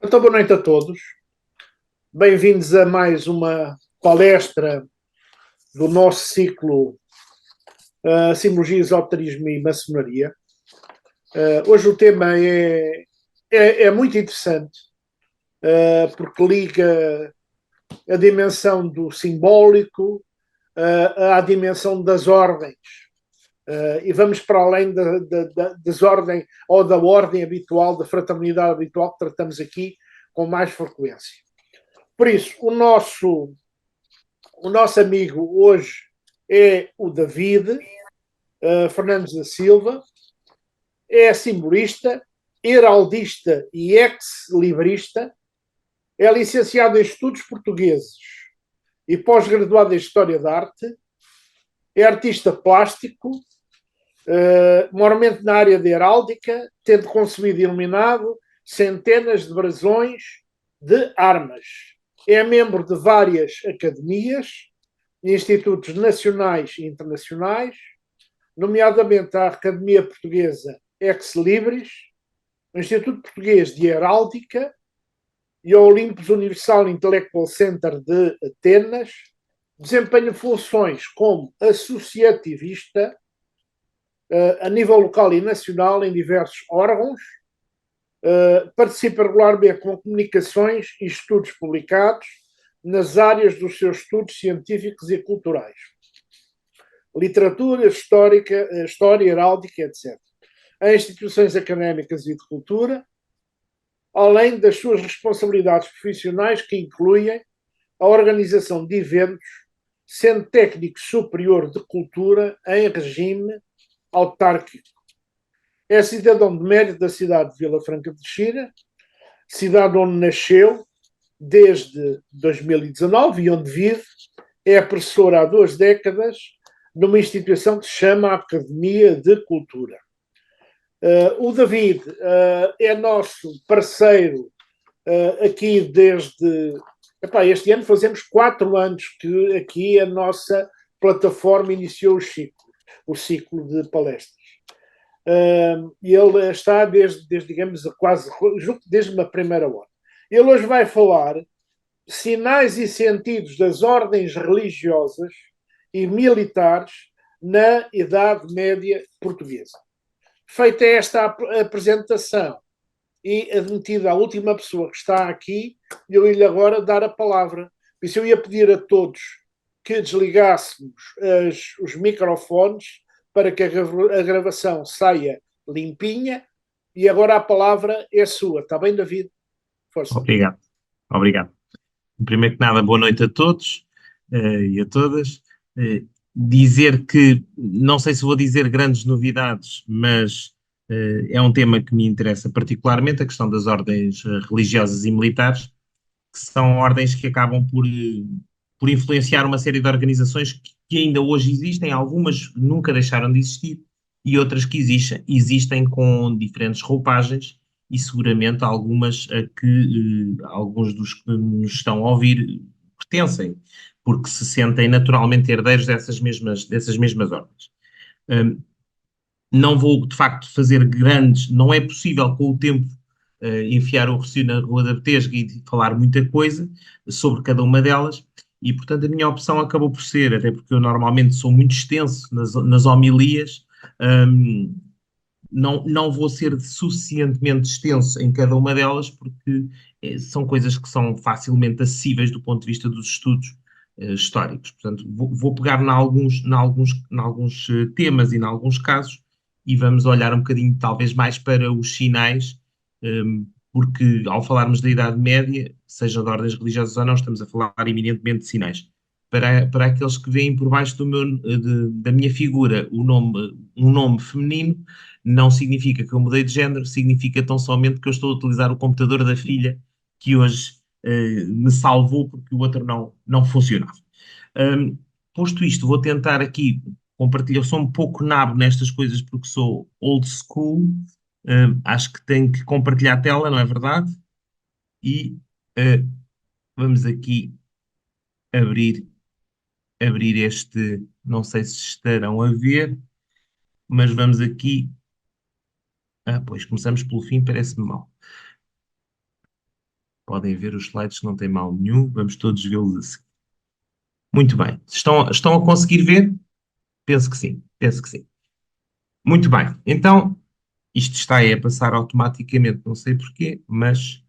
Então, boa noite a todos. Bem-vindos a mais uma palestra do nosso ciclo Simbologia, Esoterismo e Maçonaria. Hoje o tema é muito interessante, porque liga a dimensão do simbólico à dimensão das ordens. E vamos para além das ordens ou da ordem habitual, da fraternidade habitual que tratamos aqui com mais frequência. Por isso, o nosso amigo hoje é o David Fernandes da Silva, é simbolista, heraldista e ex-librista, é licenciado em Estudos Portugueses e pós-graduado em História da Arte, é artista plástico, mormente na área de heráldica, tendo concebido e iluminado centenas de brasões de armas. É membro de várias academias, institutos nacionais e internacionais, nomeadamente a Academia Portuguesa Ex Libris, o Instituto Português de Heráldica e o Olympus Universal Intellectual Center de Atenas. Desempenha funções como associativista a nível local e nacional em diversos órgãos. Participa regularmente com comunicações e estudos publicados nas áreas dos seus estudos científicos e culturais. Literatura, história, heráldica, etc. Em instituições académicas e de cultura, além das suas responsabilidades profissionais que incluem a organização de eventos, sendo técnico superior de cultura em regime autárquico. É cidadão de mérito da cidade de Vila Franca de Xira, cidade onde nasceu desde 2019 e onde vive. É professor há 2 décadas numa instituição que se chama Academia de Cultura. O David é nosso parceiro aqui desde... este ano fazemos 4 anos que aqui a nossa plataforma iniciou o ciclo de palestras. Ele está digamos, quase desde uma primeira hora. Ele hoje vai falar sinais e sentidos das ordens religiosas e militares na Idade Média Portuguesa. Feita esta apresentação e admitida a última pessoa que está aqui, eu ia-lhe agora dar a palavra. Por isso eu ia pedir a todos que desligássemos os microfones para que a gravação saia limpinha, e agora a palavra é sua. Está bem, David? Força. Obrigado, obrigado. Primeiro que nada, boa noite a todos e a todas. Dizer que, não sei se vou dizer grandes novidades, mas é um tema que me interessa particularmente, a questão das ordens religiosas e militares, que são ordens que acabam por influenciar uma série de organizações que ainda hoje existem, algumas nunca deixaram de existir, e outras que existem com diferentes roupagens, e seguramente algumas a que alguns dos que nos estão a ouvir pertencem, porque se sentem naturalmente herdeiros dessas mesmas ordens. Não vou, de facto, fazer grandes, não é possível com o tempo enfiar o rocio na Rua da Betesga e falar muita coisa sobre cada uma delas, e portanto a minha opção acabou por ser, até porque eu normalmente sou muito extenso nas homilias, não vou ser suficientemente extenso em cada uma delas, porque são coisas que são facilmente acessíveis do ponto de vista dos estudos históricos. Portanto, vou pegar em alguns temas e em alguns casos e vamos olhar um bocadinho, talvez, mais para os sinais, porque ao falarmos da Idade Média, seja de ordens religiosas ou não, estamos a falar eminentemente de sinais. Para aqueles que veem por baixo da minha figura um nome feminino, não significa que eu mudei de género, significa tão somente que eu estou a utilizar o computador da filha que hoje me salvou porque o outro não funcionava. Posto isto, vou tentar aqui compartilhar. Eu sou um pouco nabo nestas coisas porque sou old school. Acho que tenho que compartilhar a tela, não é verdade? E vamos aqui abrir, abrir este. Não sei se estarão a ver, mas vamos aqui. Pois começamos pelo fim, parece-me mal. Podem ver os slides, não tem mal nenhum, vamos todos vê-los assim. Muito bem. Estão a conseguir ver? Penso que sim, penso que sim. Muito bem. Então, isto está aí a passar automaticamente, não sei porquê, mas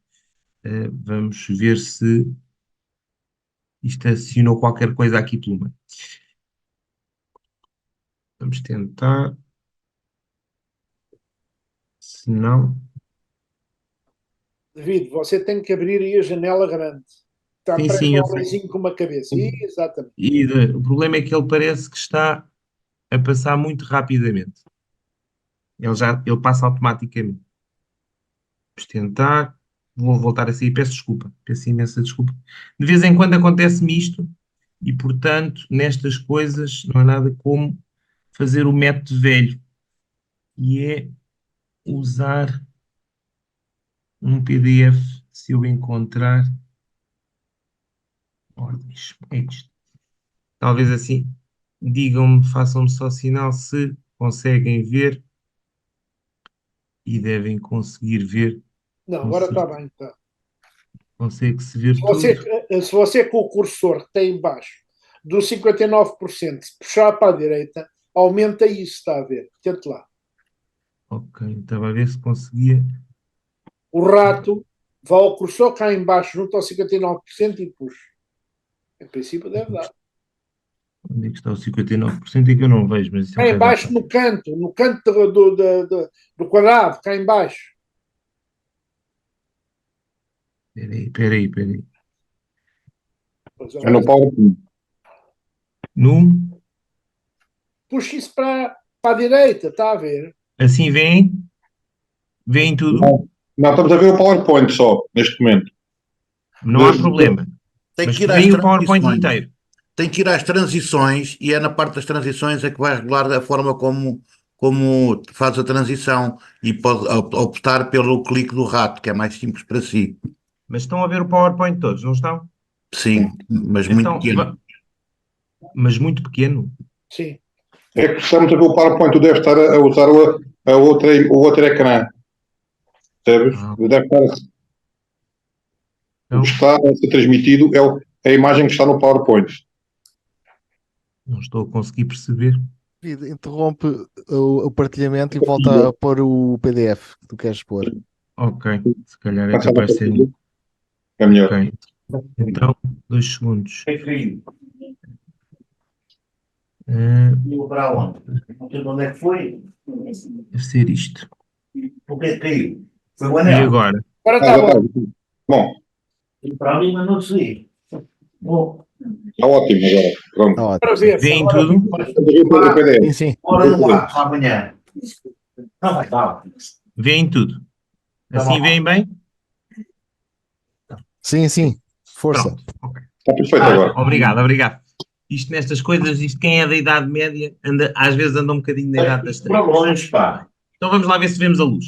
vamos ver se isto acionou qualquer coisa aqui pelo meio. Vamos tentar. Se não. David, você tem que abrir aí a janela grande. Está, Sim, parece sim, um eu sei. homenzinho com uma cabeça. Exatamente. O problema é que ele parece que está a passar muito rapidamente. Ele passa automaticamente. Vamos tentar. Vou voltar a sair. Peço desculpa. Peço imensa desculpa. De vez em quando acontece-me isto e, portanto, nestas coisas não há nada como fazer o método velho, e é usar um PDF, se eu encontrar ordens. É isto. Talvez assim, digam-me, façam-me só sinal se conseguem ver, e devem conseguir ver. Não, Não agora sei, está bem. Tá. consegue-se Se ver você, tudo? se você com o cursor que tem em baixo do 59%, se puxar para a direita, aumenta isso, está a ver? Tente lá. Ok, estava a ver se conseguia. O rato vai ao cursor cá em baixo, junto ao 59% e puxa. Em princípio deve dar. Onde é que está o 59%? É que eu não vejo, mas isso é um Cá em bocado à baixo, parte. no canto do quadrado, cá em baixo. Espera aí, espera aí. Pois É no agora PowerPoint. No, puxa isso para a direita, está a ver? assim veem tudo, Não, não, estamos a ver o PowerPoint só, neste momento. não há problema. Tem Mas que ir às veem o PowerPoint transições. inteiro. Tem que ir às transições e é na parte das transições é que vai regular a forma como faz a transição e pode optar pelo clique do rato, que é mais simples para si. Mas estão a ver o PowerPoint todos, não estão? Sim, mas muito Então, pequeno. mas muito pequeno. Sim. É que estamos a ver o PowerPoint, tu deve estar a usar o outro ecrã, percebes? Ah, Deve estar, o que então, está a ser transmitido é a imagem que está no PowerPoint. não estou a conseguir perceber. Interrompe o partilhamento e volta a pôr o PDF que tu queres pôr. Ok, se calhar é Passava capaz de para ser. tudo, é melhor. Ok, então, 2 segundos. Para onde? Não sei onde é que foi. Deve ser isto. O que é que caiu? Foi o E anel. agora? Agora Ah, está já bom. está. Bom, E para ali, mas não sei. Bom, está ótimo agora. Pronto. Tá ótimo, Para sim. ver-se. Veem Agora tudo? Estamos a ver o Sim, PDF. sim. bora no ar para amanhã. Não vai dar. Veem tudo. Assim veem bem? Sim, sim. Força. Pronto. Ok. Está perfeito agora. Obrigado, obrigado. Isto nestas coisas, isto quem é da Idade Média, às vezes anda um bocadinho na Idade das Para Trevas. longe, pá. Então vamos lá ver se vemos a luz.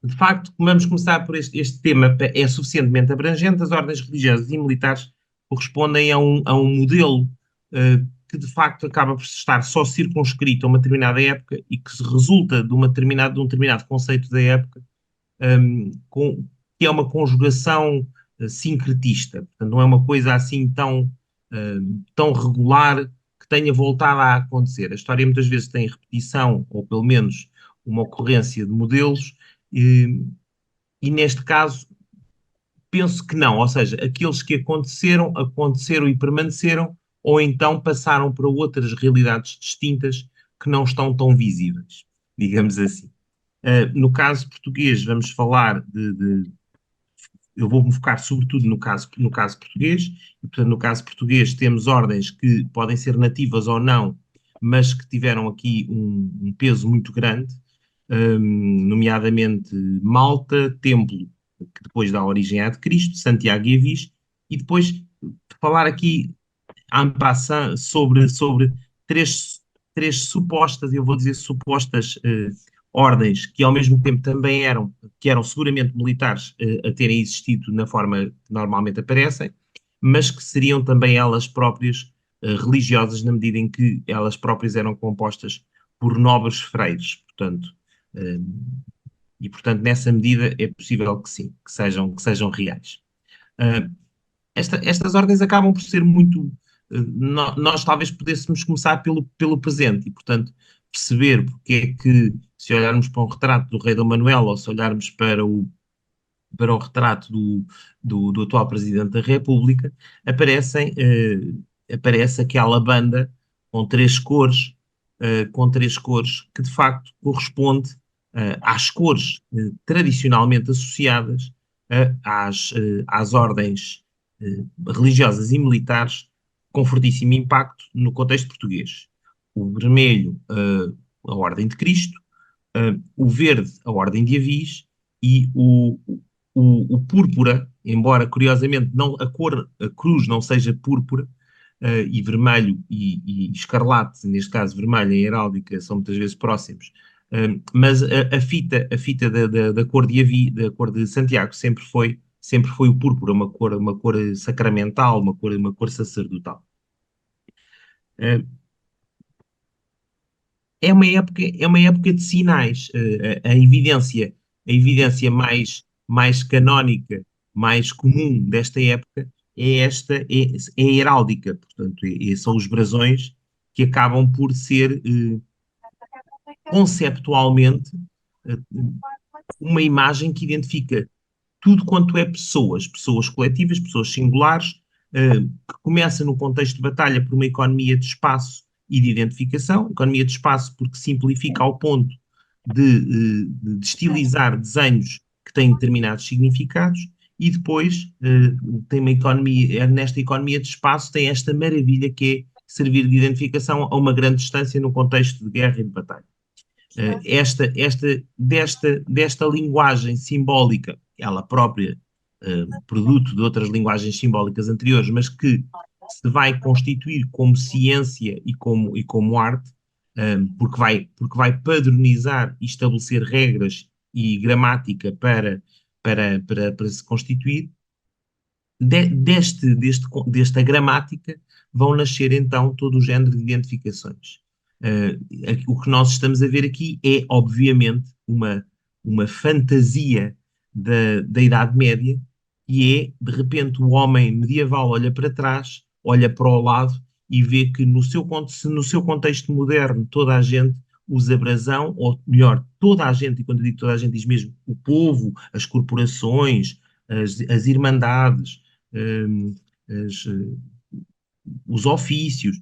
De facto, vamos começar por este tema, é suficientemente abrangente. As ordens religiosas e militares correspondem a um modelo que de facto acaba por estar só circunscrito a uma determinada época e que se resulta de um determinado conceito da época, que é uma conjugação sincretista. Portanto, não é uma coisa assim tão regular que tenha voltado a acontecer. A história muitas vezes tem repetição, ou pelo menos uma ocorrência de modelos, e neste caso penso que não, ou seja, aqueles que aconteceram e permaneceram, ou então passaram para outras realidades distintas que não estão tão visíveis, digamos assim. No caso português, vamos falar eu vou-me focar sobretudo no caso português, e portanto no caso português temos ordens que podem ser nativas ou não, mas que tiveram aqui um peso muito grande, nomeadamente Malta, Templo, que depois dá origem a de Cristo, Santiago e Avis, e depois falar aqui en passant sobre três supostas, eu vou dizer supostas, ordens que ao mesmo tempo também que eram seguramente militares a terem existido na forma que normalmente aparecem, mas que seriam também elas próprias religiosas na medida em que elas próprias eram compostas por nobres freiros, portanto, E, portanto, nessa medida é possível que sim, que sejam reais. Uh, estas ordens acabam por ser muito. Nós talvez pudéssemos começar pelo presente e, portanto, perceber porque é que, se olharmos para um retrato do rei Dom Manuel ou se olharmos para o retrato do atual Presidente da República, aparece aquela banda com três cores que de facto corresponde às cores tradicionalmente associadas às ordens religiosas e militares com fortíssimo impacto no contexto português. O vermelho, a Ordem de Cristo, o verde, a Ordem de Avis, e o púrpura, embora curiosamente não, a cruz não seja púrpura, e vermelho e escarlate, neste caso vermelho em heráldica, são muitas vezes próximos, mas a fita da cor de da cor de Santiago sempre foi o púrpura, uma cor sacramental, uma cor sacerdotal. Uh, é uma época de sinais. A evidência mais canónica, mais comum desta época é a heráldica. Portanto, são os brasões que acabam por ser conceptualmente eh, uma imagem que identifica tudo quanto é pessoas coletivas, pessoas singulares, que começa no contexto de batalha por uma economia de espaço e de identificação, economia de espaço porque simplifica ao ponto de estilizar desenhos que têm determinados significados, e depois tem uma economia, nesta economia de espaço tem esta maravilha que é servir de identificação a uma grande distância no contexto de guerra e de batalha. Desta linguagem simbólica, ela própria, produto de outras linguagens simbólicas anteriores, mas que se vai constituir como ciência e como arte, porque vai padronizar e estabelecer regras e gramática para se constituir. Desta gramática vão nascer então todo o género de identificações. O que nós estamos a ver aqui é, obviamente, uma fantasia da Idade Média, e é, de repente, o homem medieval olha para trás, olha para o lado e vê que se no seu contexto moderno toda a gente usa brasão, ou melhor, toda a gente, e quando eu digo toda a gente, diz mesmo o povo, as corporações, as irmandades, hum, as, os ofícios,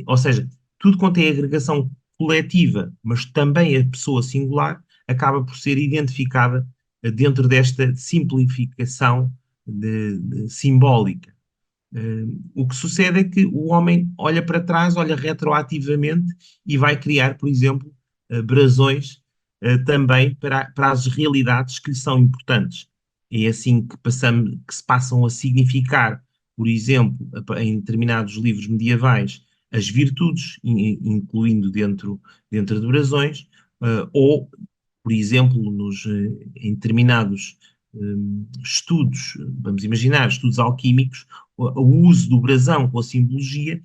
ou seja, tudo quanto é agregação coletiva, mas também a pessoa singular, acaba por ser identificada dentro desta simplificação simbólica. O que sucede é que o homem olha para trás, olha retroativamente e vai criar, por exemplo, brasões também para as realidades que lhe são importantes. É assim que se passam a significar, por exemplo, em determinados livros medievais, as virtudes, incluindo dentro de brasões, ou, por exemplo, em determinados estudos, vamos imaginar, estudos alquímicos, o uso do brasão com a simbologia,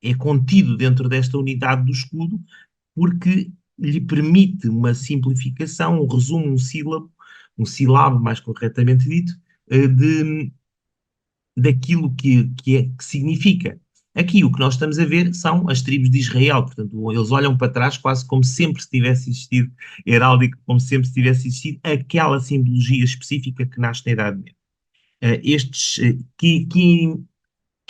é contido dentro desta unidade do escudo, porque lhe permite uma simplificação, um resumo, um sílabo, mais corretamente dito, daquilo que significa. Aqui o que nós estamos a ver são as tribos de Israel, portanto, eles olham para trás quase como sempre se tivesse existido heráldico, como sempre se tivesse existido aquela simbologia específica que nasce na Idade Média. Que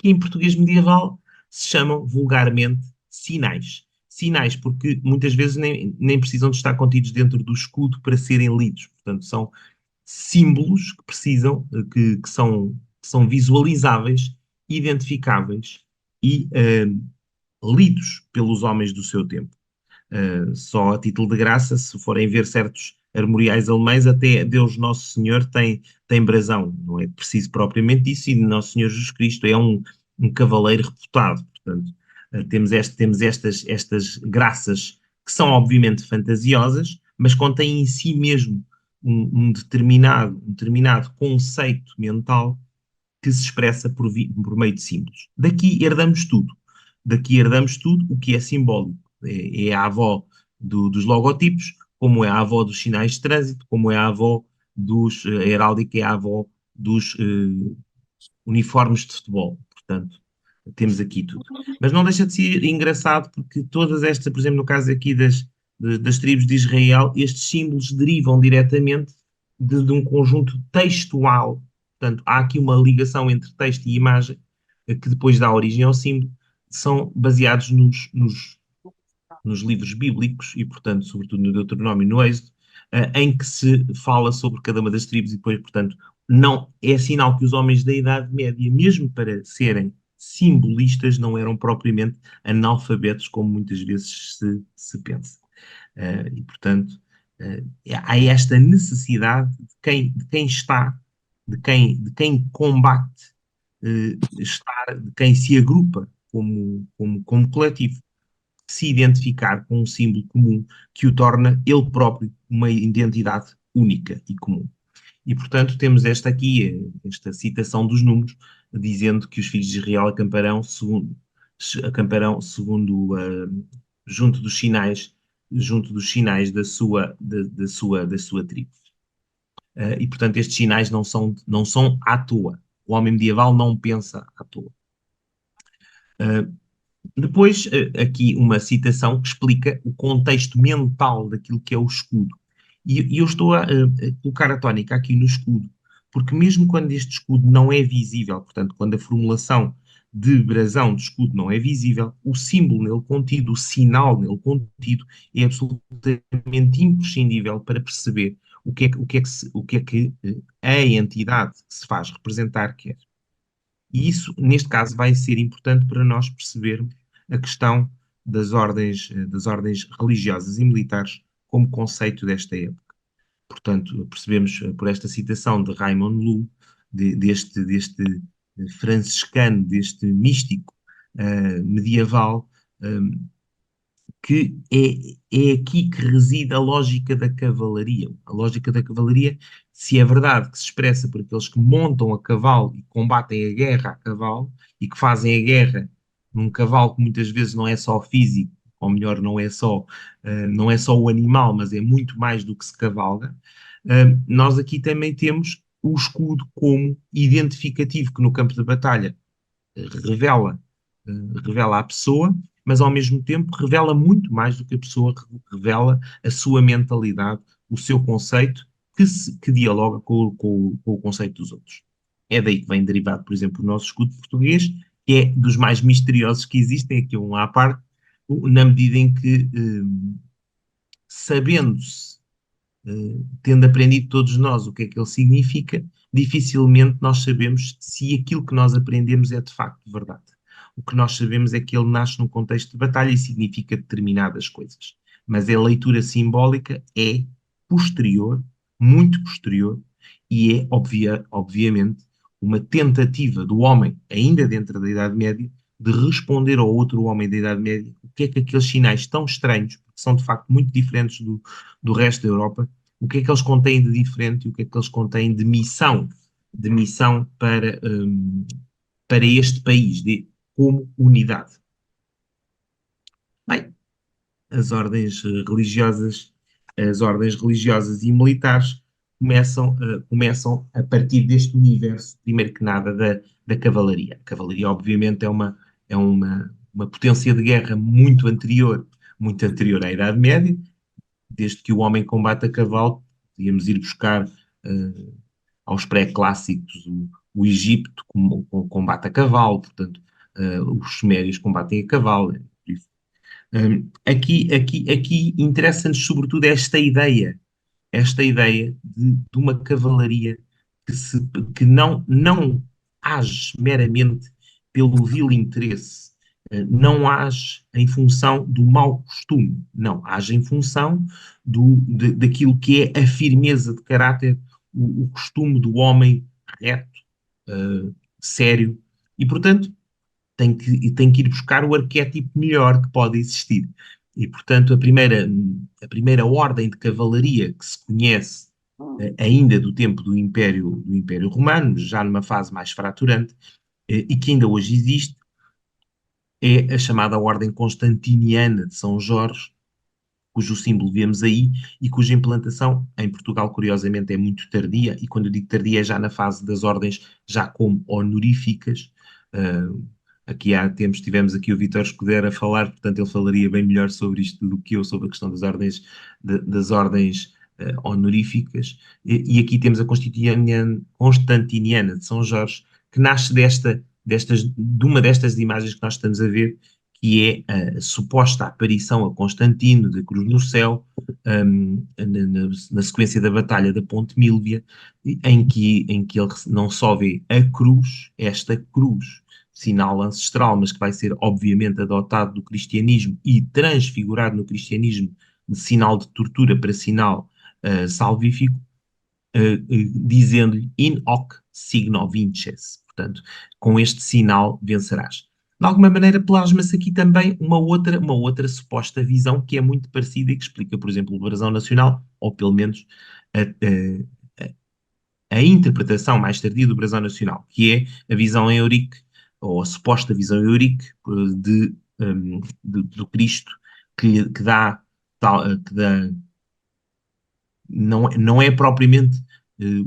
em português medieval se chamam vulgarmente sinais. Sinais, porque muitas vezes nem precisam de estar contidos dentro do escudo para serem lidos. Portanto, são símbolos que precisam, que são visualizáveis, identificáveis e lidos pelos homens do seu tempo. Só a título de graça, se forem ver certos armoriais alemães, até Deus Nosso Senhor tem brasão, não é preciso propriamente isso, e Nosso Senhor Jesus Cristo é um cavaleiro reputado. Portanto, temos estas graças que são obviamente fantasiosas, mas contêm em si mesmo um determinado conceito mental que se expressa por meio de símbolos. Daqui herdamos tudo o que é simbólico. É a avó dos logotipos, como é a avó dos sinais de trânsito, como é a avó dos, a heráldica é a avó dos uniformes de futebol. Portanto, temos aqui tudo. Mas não deixa de ser engraçado porque todas estas, por exemplo, no caso aqui das tribos de Israel, estes símbolos derivam diretamente de um conjunto textual. Portanto, há aqui uma ligação entre texto e imagem que depois dá origem ao símbolo, são baseados nos livros bíblicos e, portanto, sobretudo no Deuteronômio e no Êxodo, em que se fala sobre cada uma das tribos e depois, portanto, não é sinal que os homens da Idade Média, mesmo para serem simbolistas, não eram propriamente analfabetos, como muitas vezes se pensa. E, portanto, há esta necessidade de quem está, de quem combate, estar, de quem se agrupa como coletivo, se identificar com um símbolo comum que o torna ele próprio uma identidade única e comum. E, portanto, temos esta citação dos números, dizendo que os filhos de Israel acamparão segundo, junto dos sinais da sua tribo. E, portanto, estes sinais não são à toa. O homem medieval não pensa à toa. Depois, aqui uma citação que explica o contexto mental daquilo que é o escudo. E eu estou a colocar a tónica aqui no escudo, porque mesmo quando este escudo não é visível, portanto, quando a formulação de brasão do escudo não é visível, o símbolo nele contido, o sinal nele contido, é absolutamente imprescindível para perceber o que é que a entidade que se faz representar quer. E isso, neste caso, vai ser importante para nós percebermos a questão das ordens religiosas e militares como conceito desta época. Portanto, percebemos por esta citação de Raymond Lull, deste franciscano, deste místico medieval, que é aqui que reside a lógica da cavalaria. A lógica da cavalaria, se é verdade que se expressa por aqueles que montam a cavalo e combatem a guerra a cavalo, e que fazem a guerra num cavalo que muitas vezes não é só físico, ou melhor, não é só o animal, mas é muito mais do que se cavalga, nós aqui também temos o escudo como identificativo, que no campo de batalha revela, revela a pessoa, mas ao mesmo tempo revela muito mais do que a pessoa, revela a sua mentalidade, o seu conceito, que dialoga com o conceito dos outros. É daí que vem derivado, por exemplo, o nosso escudo português, que é dos mais misteriosos que existem, aqui um à parte, na medida em que, sabendo-se, tendo aprendido todos nós o que é que ele significa, dificilmente nós sabemos se aquilo que nós aprendemos é de facto verdade. O que nós sabemos é que ele nasce num contexto de batalha e significa determinadas coisas. Mas a leitura simbólica é posterior, muito posterior, e é, obviamente, uma tentativa do homem, ainda dentro da Idade Média, de responder ao outro homem da Idade Média o que é que aqueles sinais tão estranhos, porque são de facto muito diferentes do resto da Europa, o que é que eles contêm de diferente e o que é que eles contêm de missão para este país, como unidade. Bem, as ordens religiosas e militares começam a partir deste universo, primeiro que nada, da cavalaria. A cavalaria, obviamente, é uma potência de guerra muito anterior à Idade Média. Desde que o homem combate a cavalo, podíamos ir buscar aos pré-clássicos o Egito com combate a cavalo, portanto, os sumérios combatem a cavalo. Aqui interessa-nos sobretudo esta ideia de uma cavalaria que não age meramente pelo vil interesse, não age em função do mau costume, não, age em função daquilo que é a firmeza de caráter, o costume do homem reto, sério, e portanto tem que ir buscar o arquétipo melhor que pode existir. E, portanto, a primeira ordem de cavalaria que se conhece, ainda do tempo do Império Romano, já numa fase mais fraturante, e que ainda hoje existe, é a chamada Ordem Constantiniana de São Jorge, cujo símbolo vemos aí e cuja implantação em Portugal, curiosamente, é muito tardia, e quando eu digo tardia é já na fase das ordens, já como honoríficas. Aqui há tempos tivemos aqui o Vítor Escudero a falar, portanto ele falaria bem melhor sobre isto do que eu, sobre a questão das ordens, das ordens honoríficas. E aqui temos a Constantiniana de São Jorge, que nasce de uma destas imagens que nós estamos a ver, que é a suposta aparição a Constantino da cruz no céu, na sequência da Batalha da Ponte Mílvia, em que ele não só vê a cruz, esta cruz, sinal ancestral, mas que vai ser obviamente adotado do cristianismo e transfigurado no cristianismo de sinal de tortura para sinal salvífico, dizendo-lhe in hoc signo vinces, portanto, com este sinal vencerás. De alguma maneira plasma-se aqui também uma outra suposta visão que é muito parecida e que explica, por exemplo, o brasão nacional, ou pelo menos a interpretação mais tardia do brasão nacional, que é a visão em Eurique, ou a suposta visão em Eurique do Cristo, que dá não é propriamente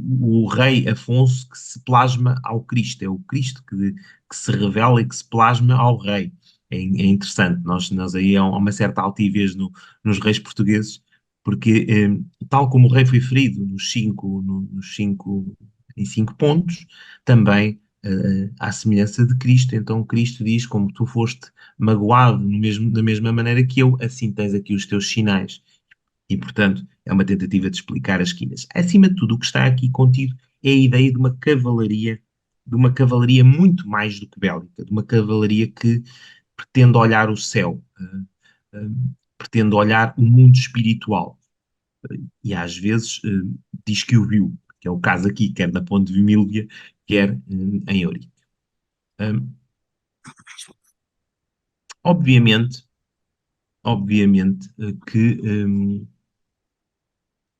o rei Afonso que se plasma ao Cristo, é o Cristo que se revela e que se plasma ao rei. É interessante, nós aí há uma certa altivez nos reis portugueses, porque tal como o rei foi ferido em 5 pontos, também à semelhança de Cristo, então Cristo diz, como tu foste magoado da mesma maneira que eu, assim tens aqui os teus sinais. E, portanto, é uma tentativa de explicar as quinas. Acima de tudo, o que está aqui contido é a ideia de uma cavalaria muito mais do que bélica, de uma cavalaria que pretende olhar o céu, pretende olhar o mundo espiritual. E às vezes diz que o viu, que é o caso aqui, quer na Ponte Mílvia, quer em Eurico. Obviamente que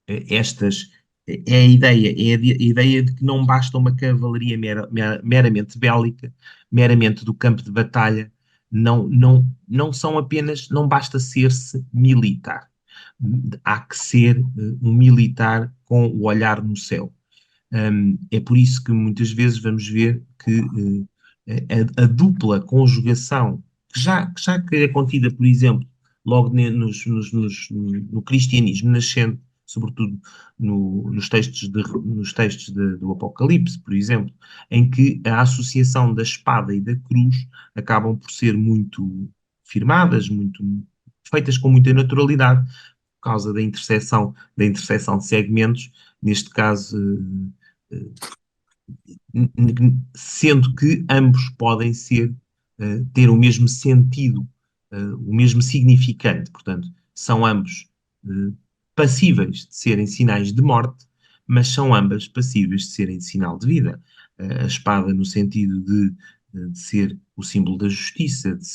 é a ideia de que não basta uma cavalaria meramente bélica, meramente do campo de batalha, não são apenas, não basta ser-se militar. Há que ser um militar com o olhar no céu. É por isso que muitas vezes vamos ver que a dupla conjugação, que é contida, por exemplo, logo no cristianismo nascente, sobretudo nos textos do Apocalipse, por exemplo, em que a associação da espada e da cruz acabam por ser muito firmadas, feitas com muita naturalidade, por causa da interseção de segmentos, neste caso, sendo que ambos podem ter o mesmo sentido, o mesmo significante. Portanto, são ambos passíveis de serem sinais de morte, mas são ambas passíveis de serem sinal de vida. A espada no sentido de ser o símbolo da justiça, de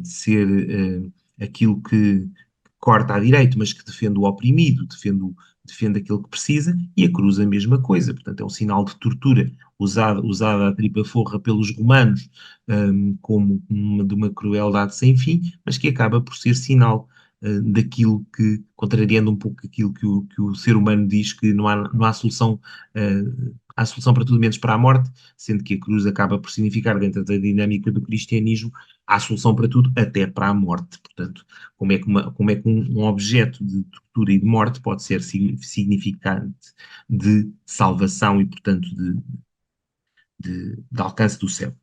ser aquilo que corta à direita, mas que defende o oprimido, defende aquele que precisa, e a cruz a mesma coisa. Portanto, é um sinal de tortura usada a tripa forra pelos romanos, como de uma crueldade sem fim, mas que acaba por ser sinal daquilo que, contrariando um pouco aquilo que o ser humano diz, que não há solução, há solução para tudo menos para a morte, sendo que a cruz acaba por significar, dentro da dinâmica do cristianismo, há solução para tudo, até para a morte. Portanto, como é que um objeto de tortura e de morte pode ser significante de salvação e, portanto, de alcance do céu?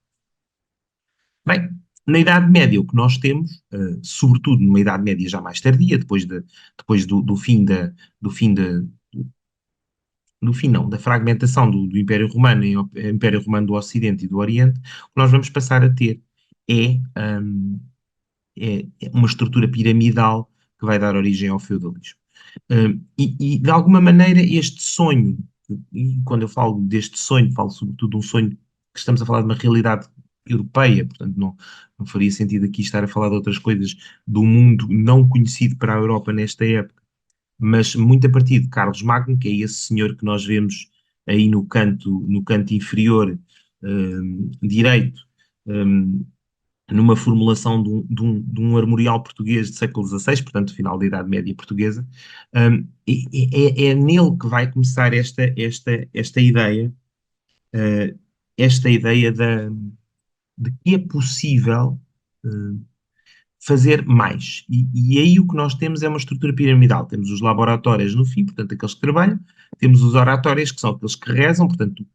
Bem, na Idade Média, o que nós temos, sobretudo numa Idade Média já mais tardia, depois do fim da fragmentação do Império Romano em Império Romano do Ocidente e do Oriente, o que nós vamos passar a ter é uma estrutura piramidal que vai dar origem ao feudalismo. E de alguma maneira este sonho, e quando eu falo deste sonho, falo sobretudo de um sonho que estamos a falar de uma realidade europeia, portanto não faria sentido aqui estar a falar de outras coisas do mundo não conhecido para a Europa nesta época, mas muito a partir de Carlos Magno, que é esse senhor que nós vemos aí no canto inferior direito, numa formulação de um armorial português do século XVI, portanto, final da Idade Média portuguesa. É nele que vai começar esta ideia, uh, esta ideia de que é possível fazer mais. E aí o que nós temos é uma estrutura piramidal. Temos os laboratórios no fim, portanto, aqueles que trabalham, temos os oratórios, que são aqueles que rezam, portanto,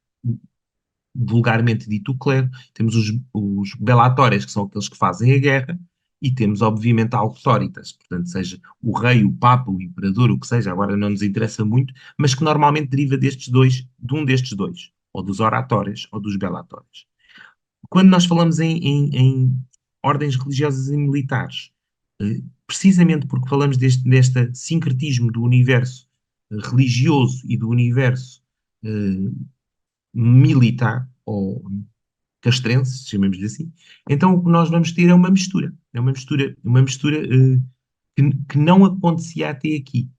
vulgarmente dito o clero, temos os belatórios, que são aqueles que fazem a guerra, e temos, obviamente, a auctoritas, portanto, seja o rei, o papa, o imperador, o que seja, agora não nos interessa muito, mas que normalmente deriva destes dois, de um destes dois, ou dos oratórios ou dos belatórios. Quando nós falamos em ordens religiosas e militares, precisamente porque falamos deste sincretismo do universo religioso e do universo militar, ou castrense, chamemos-lhe assim, então o que nós vamos ter é uma mistura. É uma mistura que não acontecia até aqui.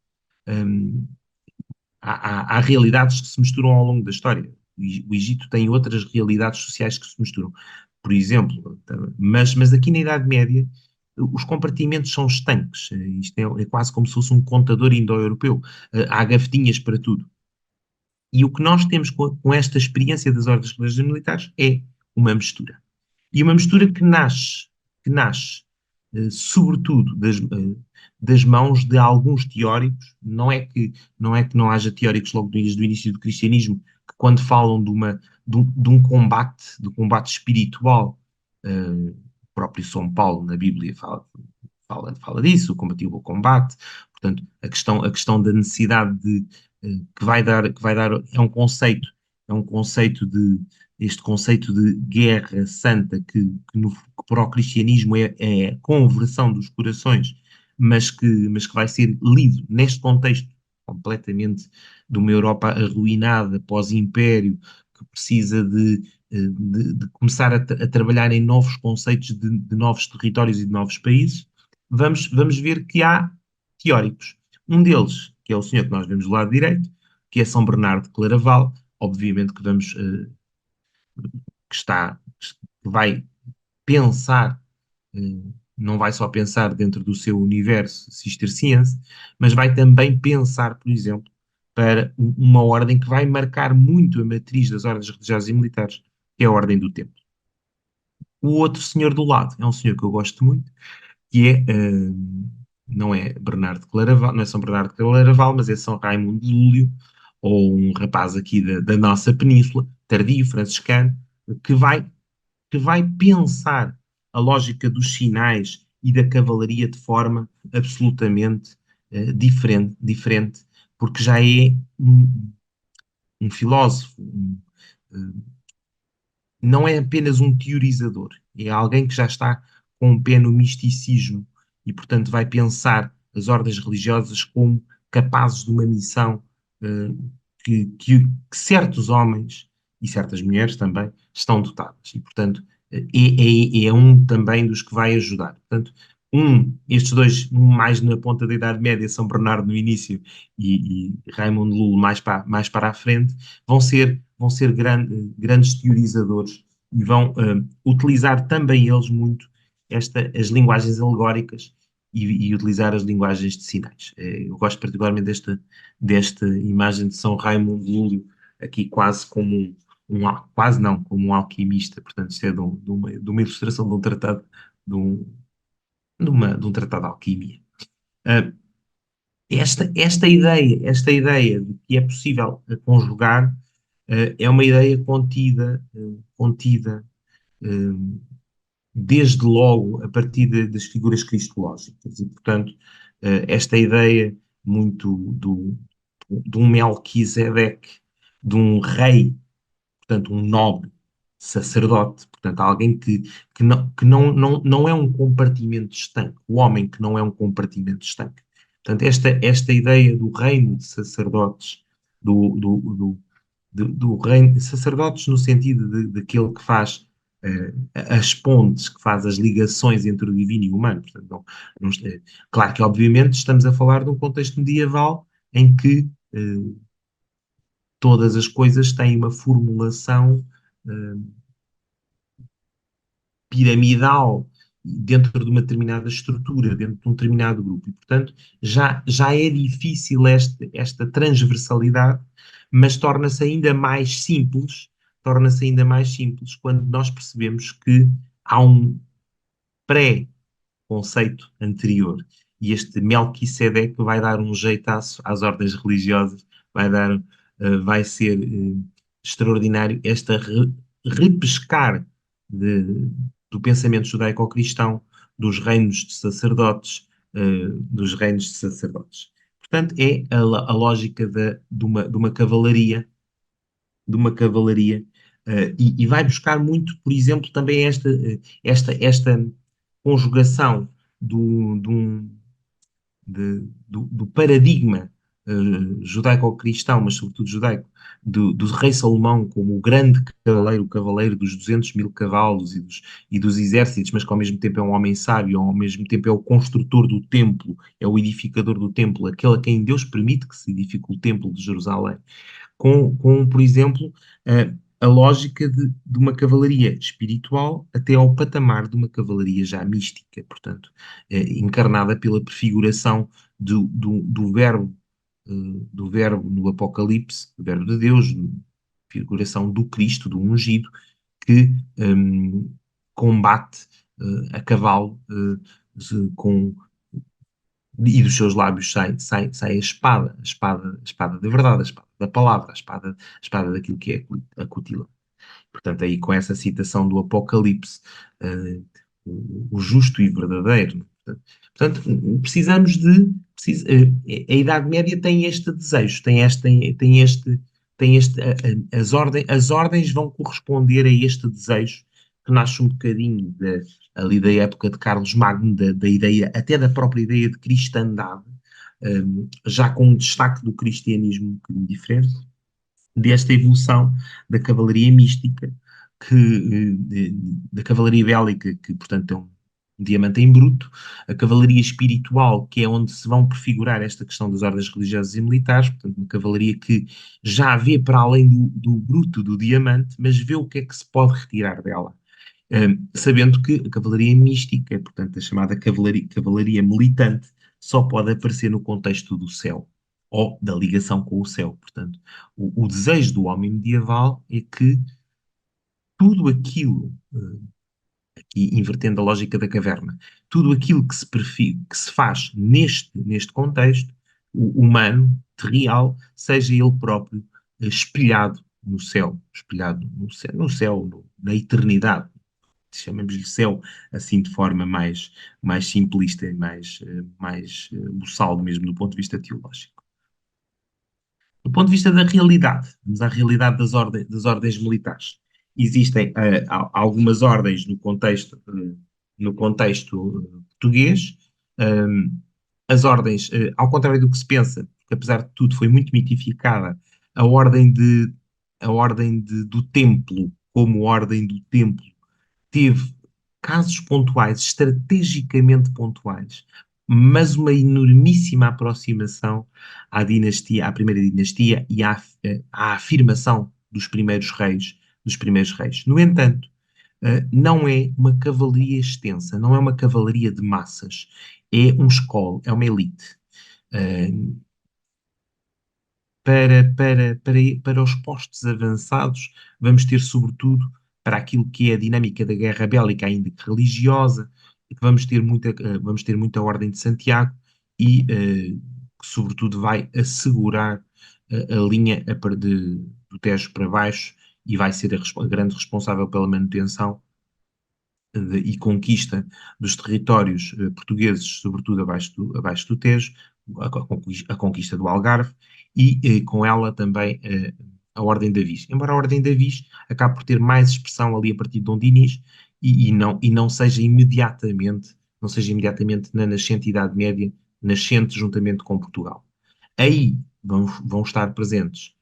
Há realidades que se misturam ao longo da história. O Egito tem outras realidades sociais que se misturam. Por exemplo, mas aqui na Idade Média os compartimentos são estanques. Isto é quase como se fosse um contador indo-europeu. Há gavetinhas para tudo. E o que nós temos com esta experiência das ordens religiosas militares é uma mistura. E uma mistura que nasce sobretudo das mãos de alguns teóricos. Não é que não haja teóricos logo desde o início do cristianismo que, quando falam de um combate espiritual, o próprio São Paulo na Bíblia fala disso, o combativo ao combate. Portanto, a questão da necessidade que vai dar é um conceito este conceito de guerra santa que para o cristianismo é a conversão dos corações, mas que vai ser lido neste contexto completamente de uma Europa arruinada, pós-império, que precisa de começar a trabalhar em novos conceitos de novos territórios e de novos países. Vamos ver que há teóricos. Um deles, que é o senhor que nós vemos do lado direito, que é São Bernardo de Claraval. Obviamente que que vai pensar, não vai só pensar dentro do seu universo cisterciense, mas vai também pensar, por exemplo, para uma ordem que vai marcar muito a matriz das ordens religiosas e militares, que é a Ordem do Templo. O outro senhor do lado é um senhor que eu gosto muito, que não é Bernardo de Claraval, não é São Bernardo de Claraval, mas é São Raimundo de Lúlio, ou um rapaz aqui da nossa península, tardio, franciscano, que vai, que vai pensar a lógica dos sinais e da cavalaria de forma absolutamente diferente, porque já é um filósofo, não é apenas um teorizador, é alguém que já está com um pé no misticismo e, portanto, vai pensar as ordens religiosas como capazes de uma missão que certos homens e certas mulheres também estão dotadas. E, portanto, é um também dos que vai ajudar. Portanto, estes dois, um mais na ponta da Idade Média, São Bernardo no início e Raimundo Lulo mais para a frente, vão ser grandes teorizadores e vão utilizar também eles muito as linguagens alegóricas e utilizar as linguagens de sinais. Eu gosto particularmente desta imagem de São Raimundo Lúlio, aqui quase como quase não, como um alquimista. Portanto, isto é de uma ilustração de um tratado de um tratado de alquimia. Uh, esta ideia de que é possível conjugar é uma ideia contida desde logo a partir das figuras cristológicas. E, portanto, esta ideia muito de um Melquisedeque, de um rei, portanto, um nobre sacerdote, portanto, alguém que não é um compartimento estanque, o homem que não é um compartimento estanque. Portanto, esta ideia do reino de sacerdotes, do reino de sacerdotes no sentido daquele que faz as pontes, que faz as ligações entre o divino e o humano. Portanto, claro que, obviamente, estamos a falar de um contexto medieval em que todas as coisas têm uma formulação piramidal dentro de uma determinada estrutura, dentro de um determinado grupo. E, portanto, já é difícil esta transversalidade, mas torna-se ainda mais simples quando nós percebemos que há um pré-conceito anterior. E este Melquisedeque vai dar um jeitaço às ordens religiosas, vai ser extraordinário repescar do pensamento judaico-cristão dos reinos de sacerdotes, Portanto, é a lógica de uma cavalaria, e vai buscar muito, por exemplo, também esta conjugação do paradigma judaico-cristão, mas sobretudo judaico, do rei Salomão como o grande cavaleiro, o cavaleiro dos 200 mil cavalos e dos exércitos, mas que ao mesmo tempo é um homem sábio, ao mesmo tempo é o construtor do templo, é o edificador do templo, aquele a quem Deus permite que se edifique o templo de Jerusalém, por exemplo, a lógica de uma cavalaria espiritual até ao patamar de uma cavalaria já mística, portanto, encarnada pela prefiguração do verbo no Apocalipse, do verbo de Deus, figuração do Cristo, do ungido, que combate a cavalo e dos seus lábios sai a espada da verdade, a espada da palavra, a espada daquilo que é a cutila. Portanto, aí com essa citação do Apocalipse, o justo e verdadeiro. Portanto, precisamos a Idade Média tem este desejo, as ordens vão corresponder a este desejo que nasce um bocadinho ali da época de Carlos Magno, da ideia, até da própria ideia de cristandade, já com um destaque do cristianismo um bocadinho diferente, desta evolução da cavalaria mística, da cavalaria bélica, que portanto é um diamante em bruto, a cavalaria espiritual, que é onde se vão prefigurar esta questão das ordens religiosas e militares, portanto uma cavalaria que já vê para além do bruto, do diamante, mas vê o que é que se pode retirar dela. Sabendo que a cavalaria mística, portanto a chamada cavalaria militante, só pode aparecer no contexto do céu, ou da ligação com o céu. Portanto, o desejo do homem medieval é que tudo aquilo, aqui invertendo a lógica da caverna, tudo aquilo que se faz neste contexto, o humano, real, seja ele próprio espelhado no céu, na eternidade. Chamamos-lhe céu, assim de forma mais simplista e mais buçal mesmo do ponto de vista teológico. Do ponto de vista da realidade, vamos à realidade das ordens militares. Existem algumas ordens no contexto português. As ordens, ao contrário do que se pensa, porque apesar de tudo foi muito mitificada, a ordem do templo, como ordem do templo, teve casos pontuais, estrategicamente pontuais, mas uma enormíssima aproximação à primeira dinastia e à afirmação dos primeiros reis. No entanto, não é uma cavalaria extensa, não é uma cavalaria de massas, é um escolo, é uma elite. Para os postos avançados, vamos ter sobretudo para aquilo que é a dinâmica da guerra bélica, ainda que religiosa, que vamos ter muita ordem de Santiago e que sobretudo vai assegurar a linha do Tejo para baixo e vai ser a grande responsável pela manutenção e conquista dos territórios portugueses, sobretudo abaixo do Tejo, a conquista do Algarve e com ela também a Ordem da Viz. Embora a Ordem da Viz acabe por ter mais expressão ali a partir de Dom Dinis e não seja imediatamente na nascente Idade Média, nascente juntamente com Portugal. Aí vão estar presentes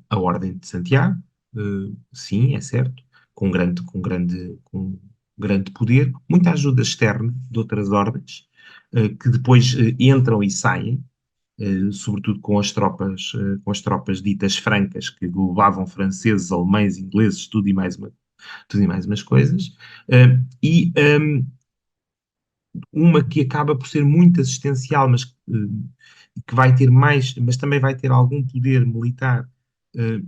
a Ordem de Santiago, sim, é certo, com grande poder, muita ajuda externa de outras ordens, que depois entram e saem, sobretudo com as tropas ditas francas, que levavam franceses, alemães, ingleses, tudo e mais tudo e mais umas coisas, e uma que acaba por ser muito assistencial, mas que vai ter mais, mas também vai ter algum poder militar, eh,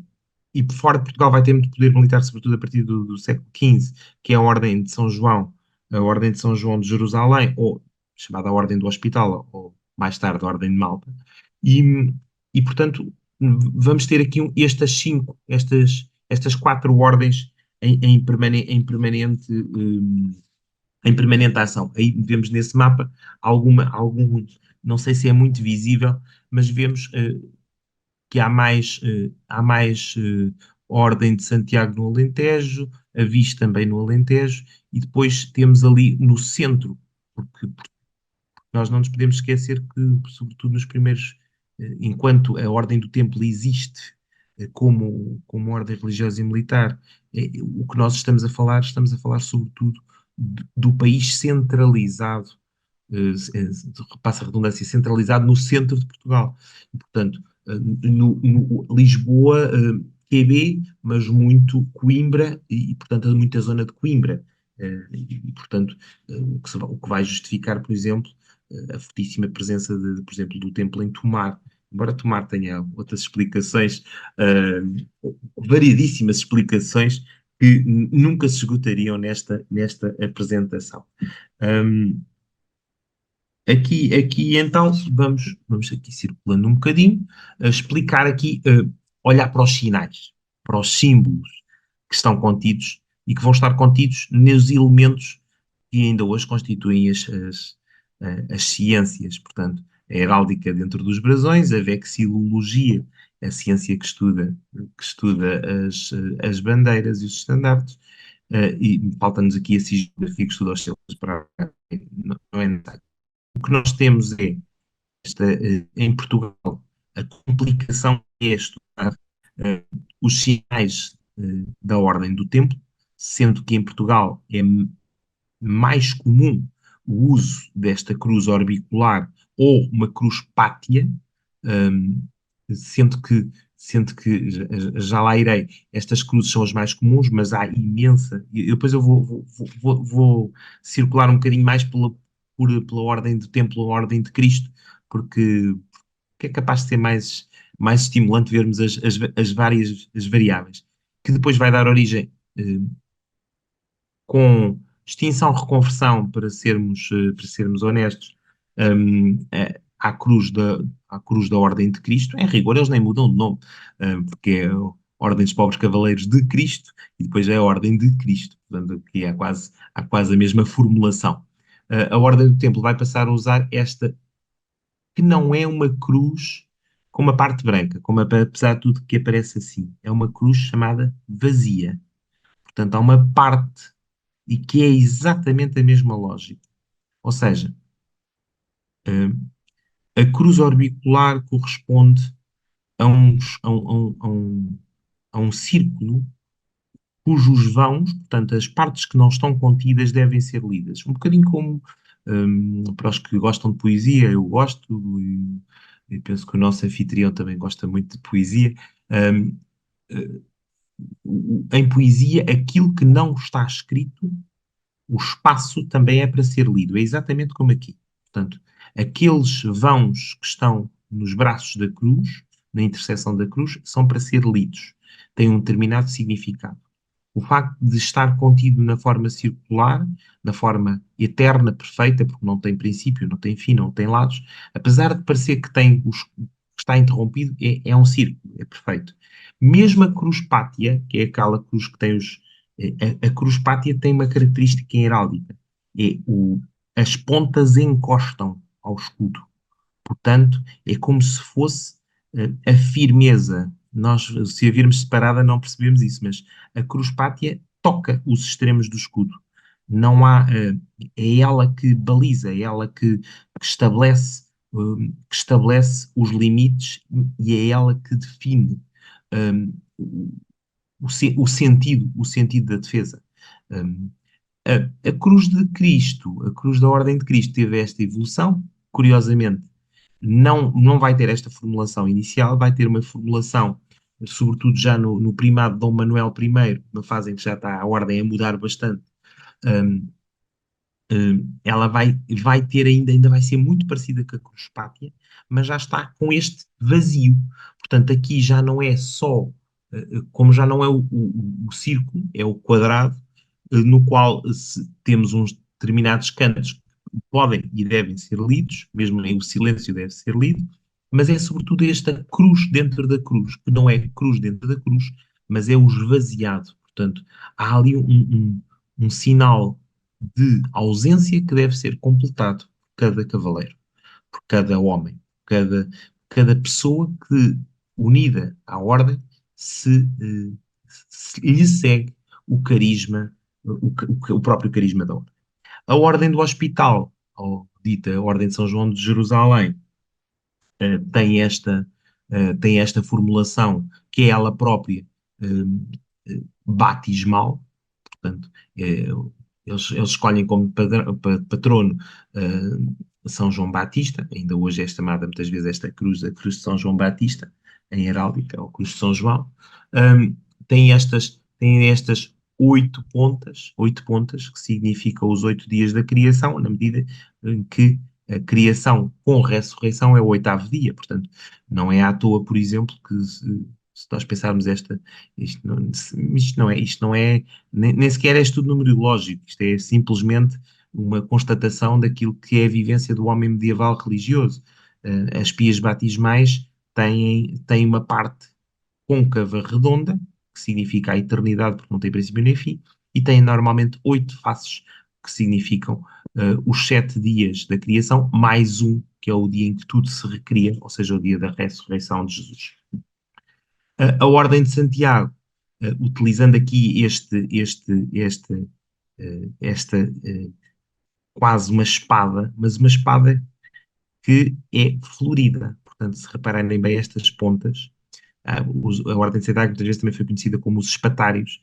e por fora de Portugal vai ter muito poder militar, sobretudo a partir do século XV, que é a Ordem de São João, a Ordem de São João de Jerusalém, ou chamada Ordem do Hospital, ou mais tarde a Ordem de Malta. E, e portanto, vamos ter aqui estas quatro ordens em permanente ação. Aí vemos nesse mapa algum, não sei se é muito visível, mas vemos que há mais Ordem de Santiago no Alentejo, a Viz também no Alentejo, e depois temos ali no centro, porque nós não nos podemos esquecer que, sobretudo nos primeiros, enquanto a Ordem do Templo existe como ordem religiosa e militar, o que nós estamos a falar sobretudo do país centralizado, passa a redundância, centralizado no centro de Portugal. E, portanto, no Lisboa, QB, mas muito Coimbra e, portanto, muita zona de Coimbra. E, portanto, o que vai justificar, por exemplo, a fortíssima presença, por exemplo, do templo em Tomar. Embora Tomar tenha outras explicações, variedíssimas explicações, que nunca se esgotariam nesta apresentação. Aqui então, vamos aqui circulando um bocadinho, explicar aqui, olhar para os sinais, para os símbolos que estão contidos e que vão estar contidos nos elementos que ainda hoje constituem as ciências. Portanto, a heráldica dentro dos brasões, a vexilologia, a ciência que estuda as bandeiras e os estandartes, e falta-nos aqui a sigilografia que estuda os selos para não é necessário. O que nós temos é, em Portugal, a complicação que é estudar os sinais da Ordem do Templo, sendo que em Portugal é mais comum o uso desta cruz orbicular ou uma cruz pátia, sendo que já lá irei, estas cruzes são as mais comuns, mas há imensa. Depois eu vou circular um bocadinho mais pela ordem do Templo, a ordem de Cristo, porque é capaz de ser mais estimulante vermos as variáveis, que depois vai dar origem, com extinção, reconversão, para sermos honestos, à cruz da Ordem de Cristo. Em rigor, eles nem mudam de nome, porque é a Ordem dos Pobres Cavaleiros de Cristo e depois é a Ordem de Cristo, portanto, que há quase a mesma formulação. A Ordem do Templo vai passar a usar esta, que não é uma cruz com uma parte branca, apesar de tudo que aparece assim. É uma cruz chamada vazia. Portanto, há uma parte e que é exatamente a mesma lógica. Ou seja, a cruz orbicular corresponde a um círculo cujos vãos, portanto, as partes que não estão contidas devem ser lidas. Um bocadinho como, para os que gostam de poesia, eu gosto, e penso que o nosso anfitrião também gosta muito de poesia. Em poesia, aquilo que não está escrito, o espaço também é para ser lido. É exatamente como aqui. Portanto, aqueles vãos que estão nos braços da cruz, na interseção da cruz, são para ser lidos. Têm um determinado significado. O facto de estar contido na forma circular, na forma eterna, perfeita, porque não tem princípio, não tem fim, não tem lados, apesar de parecer que está interrompido, é um círculo, é perfeito. Mesmo a cruz pátia, que é aquela cruz que tem a cruz pátia tem uma característica em heráldica. As pontas encostam ao escudo. Portanto, é como se fosse a firmeza. Nós, se a virmos separada, não percebemos isso, mas a cruz pátia toca os extremos do escudo. Não há, é ela que baliza, é ela que estabelece os limites e é ela que define o sentido da defesa. A cruz de Cristo, a cruz da Ordem de Cristo, teve esta evolução. Curiosamente, não vai ter esta formulação inicial, vai ter uma formulação sobretudo já no primado de Dom Manuel I, uma fase em que já está a ordem a mudar bastante, hum, ela vai ter ainda vai ser muito parecida com a Cruz Pátia, mas já está com este vazio. Portanto, aqui já não é só, como já não é o círculo, é o quadrado, no qual temos uns determinados cantos que podem e devem ser lidos, mesmo nem o silêncio deve ser lido, mas é sobretudo esta cruz dentro da cruz, que não é cruz dentro da cruz, mas é o esvaziado. Portanto, há ali um sinal de ausência que deve ser completado por cada cavaleiro, por cada homem, cada pessoa que, unida à ordem, se lhe segue o carisma, o próprio carisma da ordem. A ordem do hospital, ou dita Ordem de São João de Jerusalém, eh, tem esta, tem esta formulação que é ela própria batismal. Portanto, eles escolhem como patrono São João Batista, ainda hoje é chamada muitas vezes esta cruz, a cruz de São João Batista, em heráldica, ou cruz de São João. Um, tem estas 8 pontas, que significam os 8 dias da criação, na medida em que a criação com ressurreição é o 8º dia. Portanto, não é à toa, por exemplo, que se nós pensarmos isto não é nem sequer é estudo numerológico, isto é simplesmente uma constatação daquilo que é a vivência do homem medieval religioso. As pias batismais têm uma parte côncava redonda, que significa a eternidade porque não tem princípio nem fim, e têm normalmente 8 faces, que significam os 7 dias da criação, mais um, que é o dia em que tudo se recria, ou seja, o dia da ressurreição de Jesus. A Ordem de Santiago, utilizando aqui esta quase uma espada, mas uma espada que é florida. Portanto, se repararem bem estas pontas, a Ordem de Santiago muitas vezes também foi conhecida como os espatários.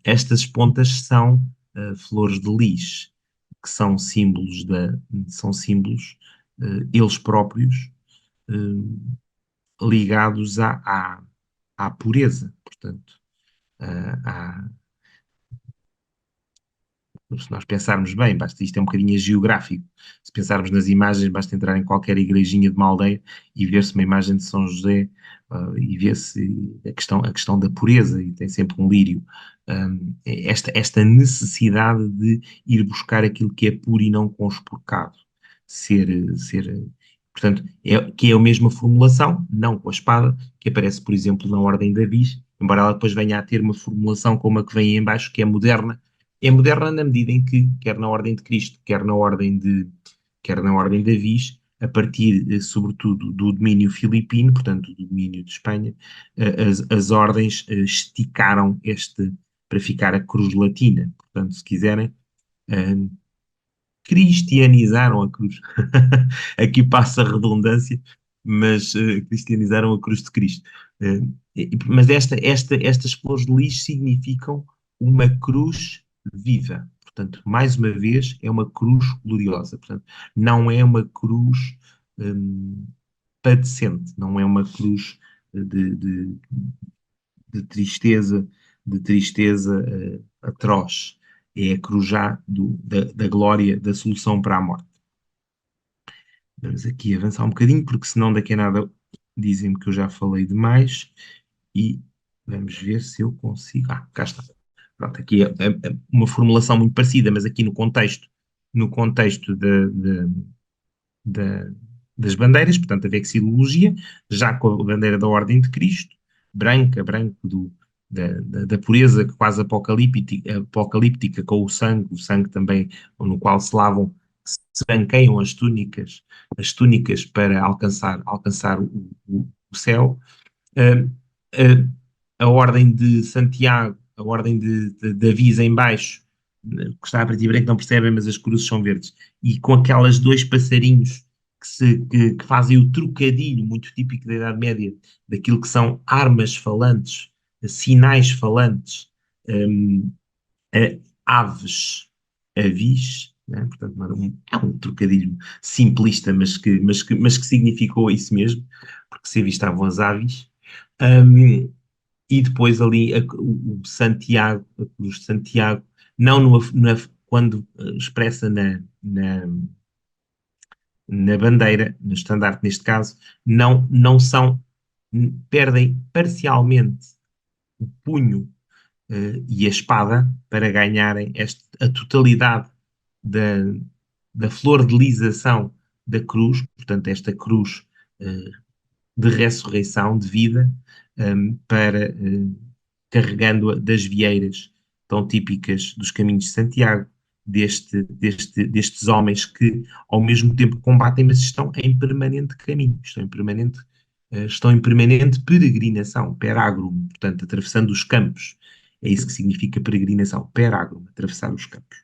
Estas pontas são flores de lis, que são símbolos eles próprios, ligados à pureza. Portanto, se nós pensarmos bem, isto é um bocadinho geográfico, se pensarmos nas imagens, basta entrar em qualquer igrejinha de uma aldeia e ver-se uma imagem de São José, e ver-se a questão da pureza, e tem sempre um lírio. Esta necessidade de ir buscar aquilo que é puro e não conspurcado. Portanto, que é a mesma formulação, não com a espada, que aparece, por exemplo, na Ordem de Avis, embora ela depois venha a ter uma formulação como a que vem em baixo, que é moderna. É moderna na medida em que, quer na Ordem de Cristo, quer na Ordem de Avis, a partir, sobretudo, do domínio filipino, portanto, do domínio de Espanha, as ordens esticaram para ficar a cruz latina. Portanto, se quiserem, cristianizaram a cruz. Aqui passa a redundância, mas cristianizaram a cruz de Cristo. Mas estas flores de lis significam uma cruz viva. Portanto, mais uma vez, é uma cruz gloriosa. Portanto, não é uma cruz padecente, não é uma cruz de tristeza, atroz. É a cruz já da glória, da solução para a morte. Vamos aqui avançar um bocadinho, porque senão daqui a nada dizem-me que eu já falei demais, e vamos ver se eu consigo. Cá está. Pronto, aqui é uma formulação muito parecida, mas aqui no contexto das bandeiras, portanto a vexilologia, já com a bandeira da Ordem de Cristo, branco da pureza quase apocalíptica, com o sangue também, no qual se branqueiam as túnicas para alcançar o céu. A Ordem de Santiago, a Ordem de Avis em baixo, que está a preto e branco, não percebem, mas as cruzes são verdes, e com aquelas 2 passarinhos que fazem o trocadilho muito típico da Idade Média, daquilo que são armas falantes, sinais falantes, aves, avis, né? Portanto, é um trocadilho simplista, mas que significou isso mesmo, porque se avistavam as aves, Um, e depois ali o Santiago, a Cruz de Santiago, não quando expressa na bandeira, no estandarte neste caso, não são, perdem parcialmente o punho e a espada para ganharem a totalidade da, da flor-de-lização da cruz, portanto, esta cruz uh, de ressurreição, de vida, para carregando-a das vieiras tão típicas dos caminhos de Santiago, destes homens que ao mesmo tempo combatem, mas estão em permanente caminho, estão em permanente peregrinação, perágrum, portanto, atravessando os campos. É isso que significa peregrinação, perágrum, atravessar os campos.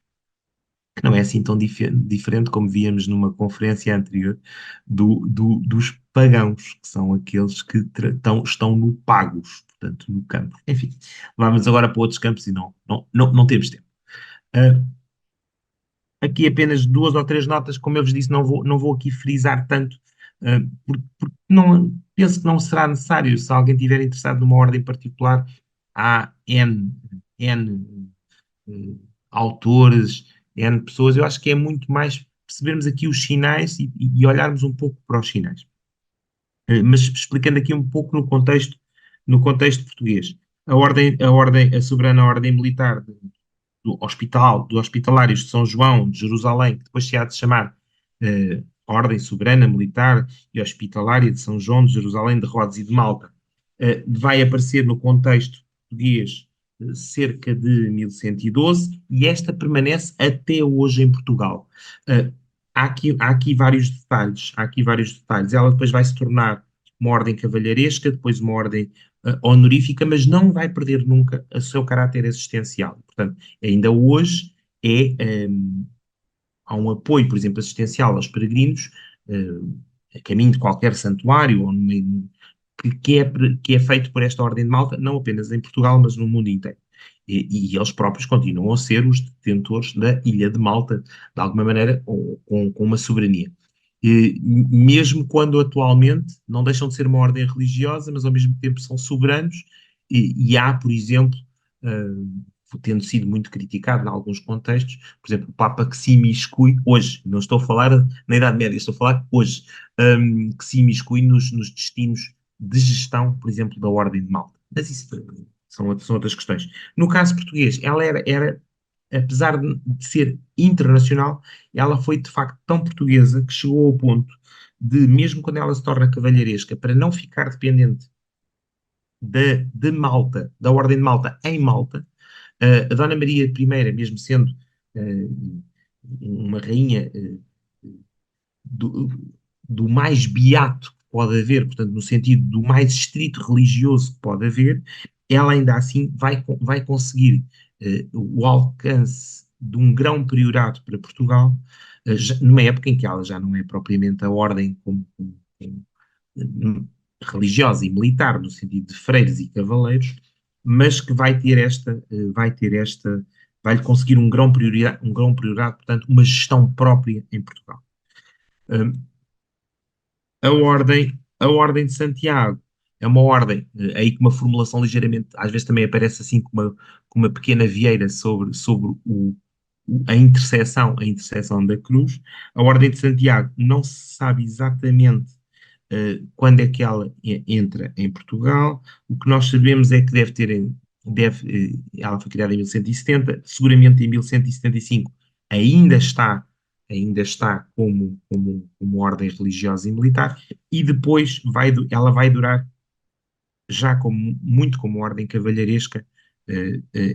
Que não é assim tão diferente como víamos numa conferência anterior dos pagãos, que são aqueles que estão no pagos, portanto, no campo. Enfim, vamos agora para outros campos e não temos tempo. Aqui apenas 2 ou 3 notas, como eu vos disse, não vou aqui frisar tanto, porque não, penso que não será necessário. Se alguém estiver interessado numa ordem particular, há N autores, N pessoas. Eu acho que é muito mais percebermos aqui os sinais e olharmos um pouco para os sinais. Mas explicando aqui um pouco no contexto português. A soberana ordem militar do Hospitalários de São João de Jerusalém, que depois se há de chamar Ordem Soberana Militar e Hospitalária de São João de Jerusalém de Rhodes e de Malta, vai aparecer no contexto português cerca de 1112 e esta permanece até hoje em Portugal. Há aqui vários detalhes. Ela depois vai se tornar uma ordem cavalheiresca, depois uma ordem honorífica, mas não vai perder nunca o seu caráter existencial. Portanto, ainda hoje há um apoio, por exemplo, assistencial aos peregrinos, a caminho de qualquer santuário, ou que é feito por esta Ordem de Malta, não apenas em Portugal, mas no mundo inteiro. E eles próprios continuam a ser os detentores da Ilha de Malta, de alguma maneira, com uma soberania. Mesmo quando atualmente não deixam de ser uma ordem religiosa, mas ao mesmo tempo são soberanos, e há, por exemplo, tendo sido muito criticado em alguns contextos, por exemplo, o Papa que se imiscui hoje, não estou a falar na Idade Média, estou a falar hoje, que se imiscui nos destinos de gestão, por exemplo, da Ordem de Malta. Mas isso são outras questões. No caso português, ela era apesar de ser internacional, ela foi de facto tão portuguesa que chegou ao ponto de, mesmo quando ela se torna cavalheiresca, para não ficar dependente de Malta, da Ordem de Malta em Malta, a Dona Maria I, mesmo sendo uma rainha do mais beato que pode haver, portanto, no sentido do mais estrito religioso que pode haver, ela ainda assim vai conseguir o alcance de um grão priorato para Portugal, numa época em que ela já não é propriamente a ordem religiosa e militar, no sentido de freiros e cavaleiros, mas que vai-lhe conseguir um grão priorato, portanto, uma gestão própria em Portugal. A ordem de Santiago é uma ordem, aí com uma formulação ligeiramente, às vezes também aparece assim com uma pequena vieira sobre a interseção da cruz. A ordem de Santiago não se sabe exatamente quando é que ela entra em Portugal. O que nós sabemos é que ela foi criada em 1170, seguramente em 1175 ainda está como ordem religiosa e militar, e depois ela vai durar já muito como ordem cavalheiresca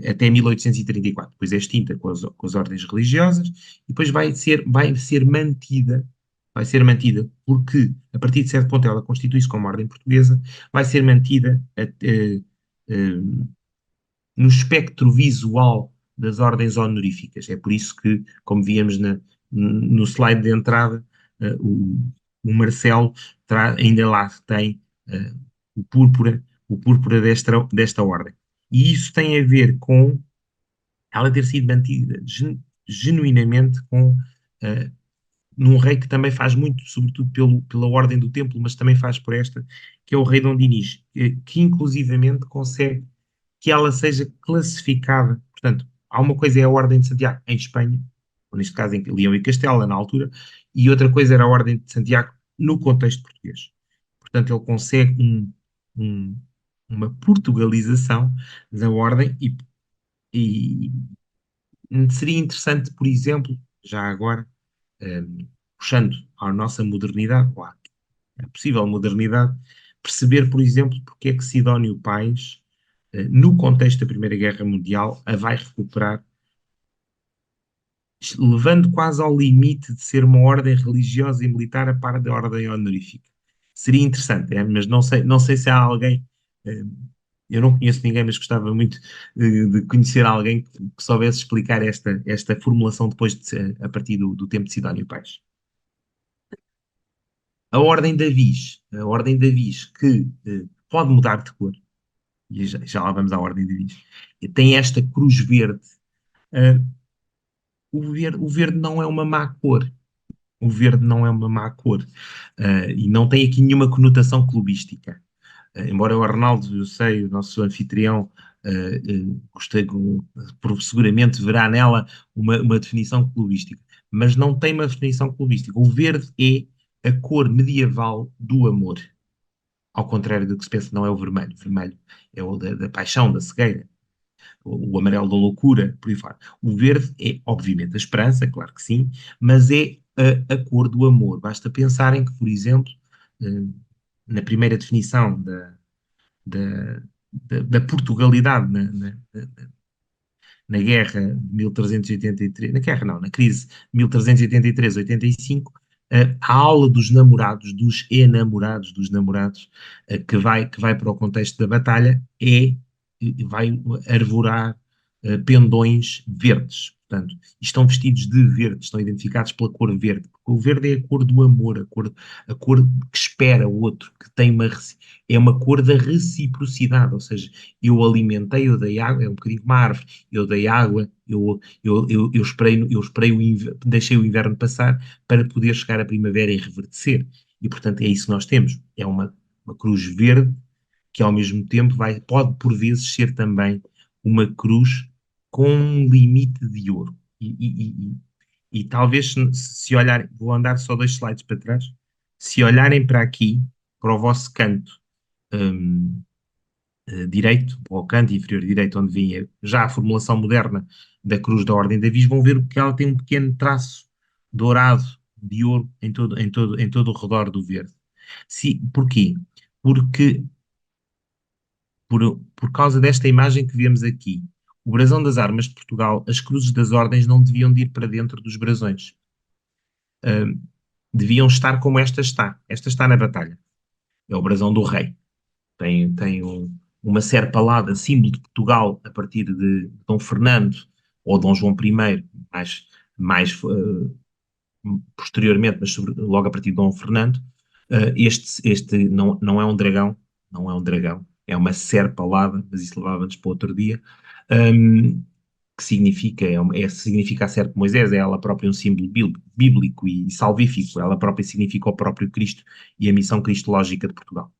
até 1834. Depois é extinta com as ordens religiosas e depois vai ser mantida porque a partir de certo ponto ela constitui-se como ordem portuguesa, vai ser mantida no espectro visual das ordens honoríficas. É por isso que, como víamos no slide de entrada, o Marcelo ainda lá tem o púrpura desta ordem. E isso tem a ver com ela ter sido mantida genuinamente com num rei que também faz muito, sobretudo pela ordem do templo, mas também faz por esta, que é o rei Dom Dinis, que inclusivamente consegue que ela seja classificada. Portanto, há uma coisa é a Ordem de Santiago em Espanha, ou neste caso em Leão e Castela, na altura, e outra coisa era a Ordem de Santiago no contexto português. Portanto, ele consegue um, uma portugalização da ordem e seria interessante, por exemplo, já agora, puxando à nossa modernidade, ou à possível modernidade, perceber, por exemplo, porque é que Sidónio Pais, no contexto da Primeira Guerra Mundial, a vai recuperar, levando quase ao limite de ser uma ordem religiosa e militar a par da ordem honorífica. Seria interessante, mas não sei se há alguém, eh, eu não conheço ninguém, mas gostava muito de conhecer alguém que soubesse explicar esta formulação depois a partir do tempo de Sidónio Pais. A ordem da Viz que pode mudar de cor, e já lá vamos à ordem da Viz, tem esta cruz verde. Uh, o verde não é uma má cor. O verde não é uma má cor. E não tem aqui nenhuma conotação clubística. Embora o Arnaldo, eu sei, o nosso anfitrião, seguramente verá nela uma definição clubística, mas não tem uma definição clubística. O verde é a cor medieval do amor. Ao contrário do que se pensa, não é o vermelho. O vermelho é o da paixão, da cegueira. O amarelo da loucura, por aí fora. O verde é, obviamente, a esperança, claro que sim, mas é a cor do amor. Basta pensarem que, por exemplo, eh, na primeira definição da, da Portugalidade na guerra de 1383, na guerra não, na crise de 1383-85, a aula dos namorados, dos enamorados, dos namorados, que vai para o contexto da batalha, vai arvorar pendões verdes. Portanto, estão vestidos de verde, estão identificados pela cor verde, porque o verde é a cor do amor, a cor que espera o outro, que tem é uma cor da reciprocidade, ou seja, eu alimentei, eu dei água, é um bocadinho como uma árvore, eu dei água, eu esperei deixei o inverno passar para poder chegar à primavera e reverdecer. E, portanto, é isso que nós temos. É uma cruz verde que, ao mesmo tempo, pode, por vezes, ser também uma cruz com um limite de ouro. E talvez, se olharem, vou andar só 2 slides para trás, se olharem para aqui, para o vosso canto hum, direito, para o canto inferior direito, onde vinha já a formulação moderna da cruz da Ordem da Viz, vão ver que ela tem um pequeno traço dourado de ouro em todo o redor do verde. Porquê? Porque, por causa desta imagem que vemos aqui, o brasão das armas de Portugal, as cruzes das ordens não deviam de ir para dentro dos brasões. Deviam estar como esta está. Esta está na batalha. É o brasão do rei. Tem uma serpa alada, símbolo de Portugal, a partir de Dom Fernando ou Dom João I, mais posteriormente, mas logo a partir de Dom Fernando. Este não é um dragão, não é um dragão, é uma serpa alada, mas isso levava-nos para outro dia, que significa a serpe de Moisés, é ela própria um símbolo bíblico e salvífico, ela própria significa o próprio Cristo e a missão cristológica de Portugal.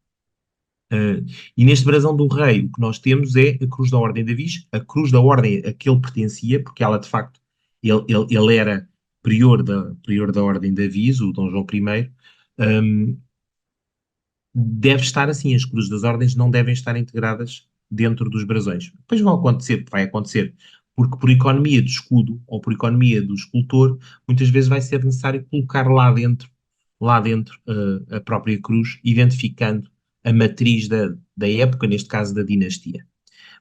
E neste brasão do rei, o que nós temos é a cruz da Ordem da Viz, a cruz da Ordem a que ele pertencia, porque ela, de facto, ele era prior da Ordem da Viz, o Dom João I. Deve estar assim, as cruzes das ordens não devem estar integradas dentro dos brasões. Depois vai acontecer, porque por economia de escudo ou por economia do escultor, muitas vezes vai ser necessário colocar lá dentro a própria cruz, identificando a matriz da época, neste caso da dinastia.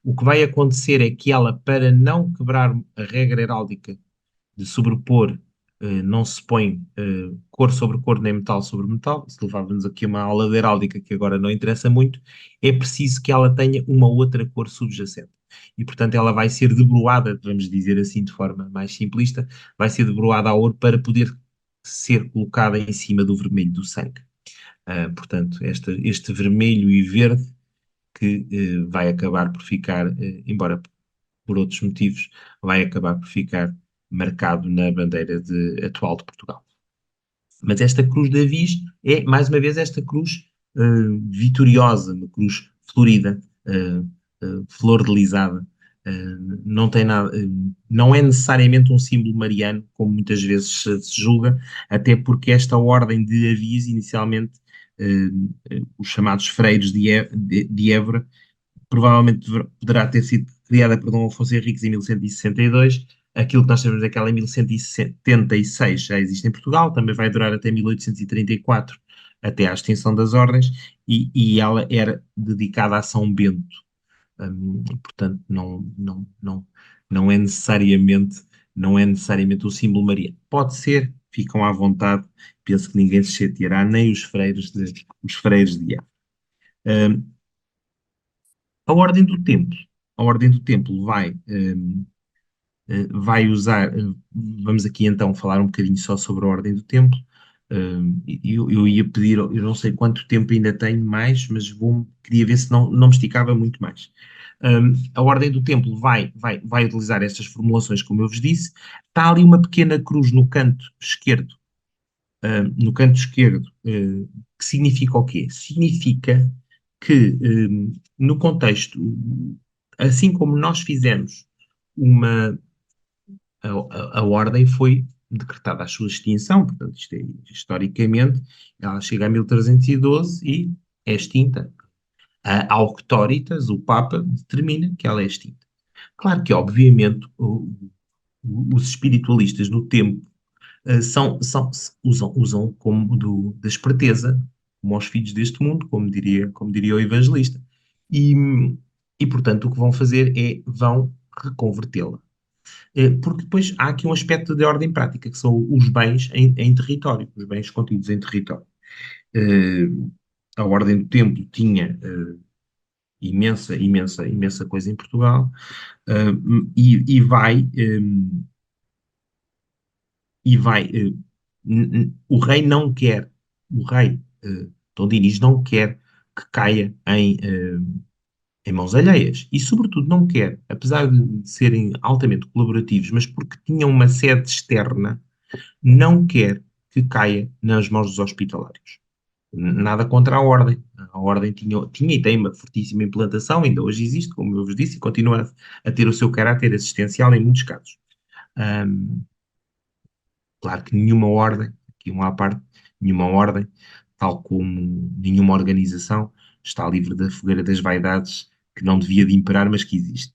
O que vai acontecer é que ela, para não quebrar a regra heráldica de sobrepor, não se põe cor sobre cor nem metal sobre metal, se levávamos aqui uma aula de heráldica que agora não interessa muito, é preciso que ela tenha uma outra cor subjacente. E, portanto, ela vai ser debruada, vamos dizer assim de forma mais simplista, vai ser debruada a ouro para poder ser colocada em cima do vermelho do sangue. Portanto, este vermelho e verde que vai acabar por ficar, embora por outros motivos, vai acabar por ficar marcado na bandeira atual de Portugal. Mas esta cruz de Avis é, mais uma vez, esta cruz vitoriosa, uma cruz florida, flor-de-lisada. Não tem nada, não é necessariamente um símbolo mariano, como muitas vezes se julga, até porque esta ordem de Avis, inicialmente, os chamados freiros de Évora, provavelmente poderá ter sido criada por Dom Afonso Henriques em 1162. Aquilo que nós sabemos é que ela em 1176 já existe em Portugal, também vai durar até 1834, até à extinção das ordens, e ela era dedicada a São Bento. Portanto, não é necessariamente, não é necessariamente o símbolo mariano. Pode ser, ficam à vontade, penso que ninguém se chateará, nem os freiros de Évora. Hum, a Ordem do Templo. A Ordem do Templo vai usar. Vamos aqui então falar um bocadinho só sobre a Ordem do Templo. Eu ia pedir, eu não sei quanto tempo ainda tenho mais, mas queria ver se não me esticava muito mais. A Ordem do Templo vai utilizar estas formulações, como eu vos disse. Está ali uma pequena cruz no canto esquerdo. No canto esquerdo, que significa o quê? Significa que, no contexto, assim como nós fizemos uma. A ordem foi decretada a sua extinção, portanto, isto é, historicamente, ela chega a 1312 e é extinta. A Auctoritas, o Papa, determina que ela é extinta. Claro que, obviamente, os espiritualistas no tempo usam como da esperteza, como aos filhos deste mundo, como diria o evangelista. E, portanto, o que vão fazer é vão reconvertê-la. Porque depois há aqui um aspecto de ordem prática, que são os bens em território, os bens contidos em território. A Ordem do Templo tinha imensa coisa em Portugal, e o rei não quer, o rei Dom Dinis não quer que caia em mãos alheias. E, sobretudo, não quer, apesar de serem altamente colaborativos, mas porque tinham uma sede externa, não quer que caia nas mãos dos hospitalários. Nada contra a Ordem. A Ordem tinha e tem uma fortíssima implantação, ainda hoje existe, como eu vos disse, e continua a ter o seu caráter assistencial em muitos casos. Claro que nenhuma ordem, aqui uma à parte, nenhuma ordem, tal como nenhuma organização, está livre da fogueira das vaidades que não devia de imperar, mas que existe.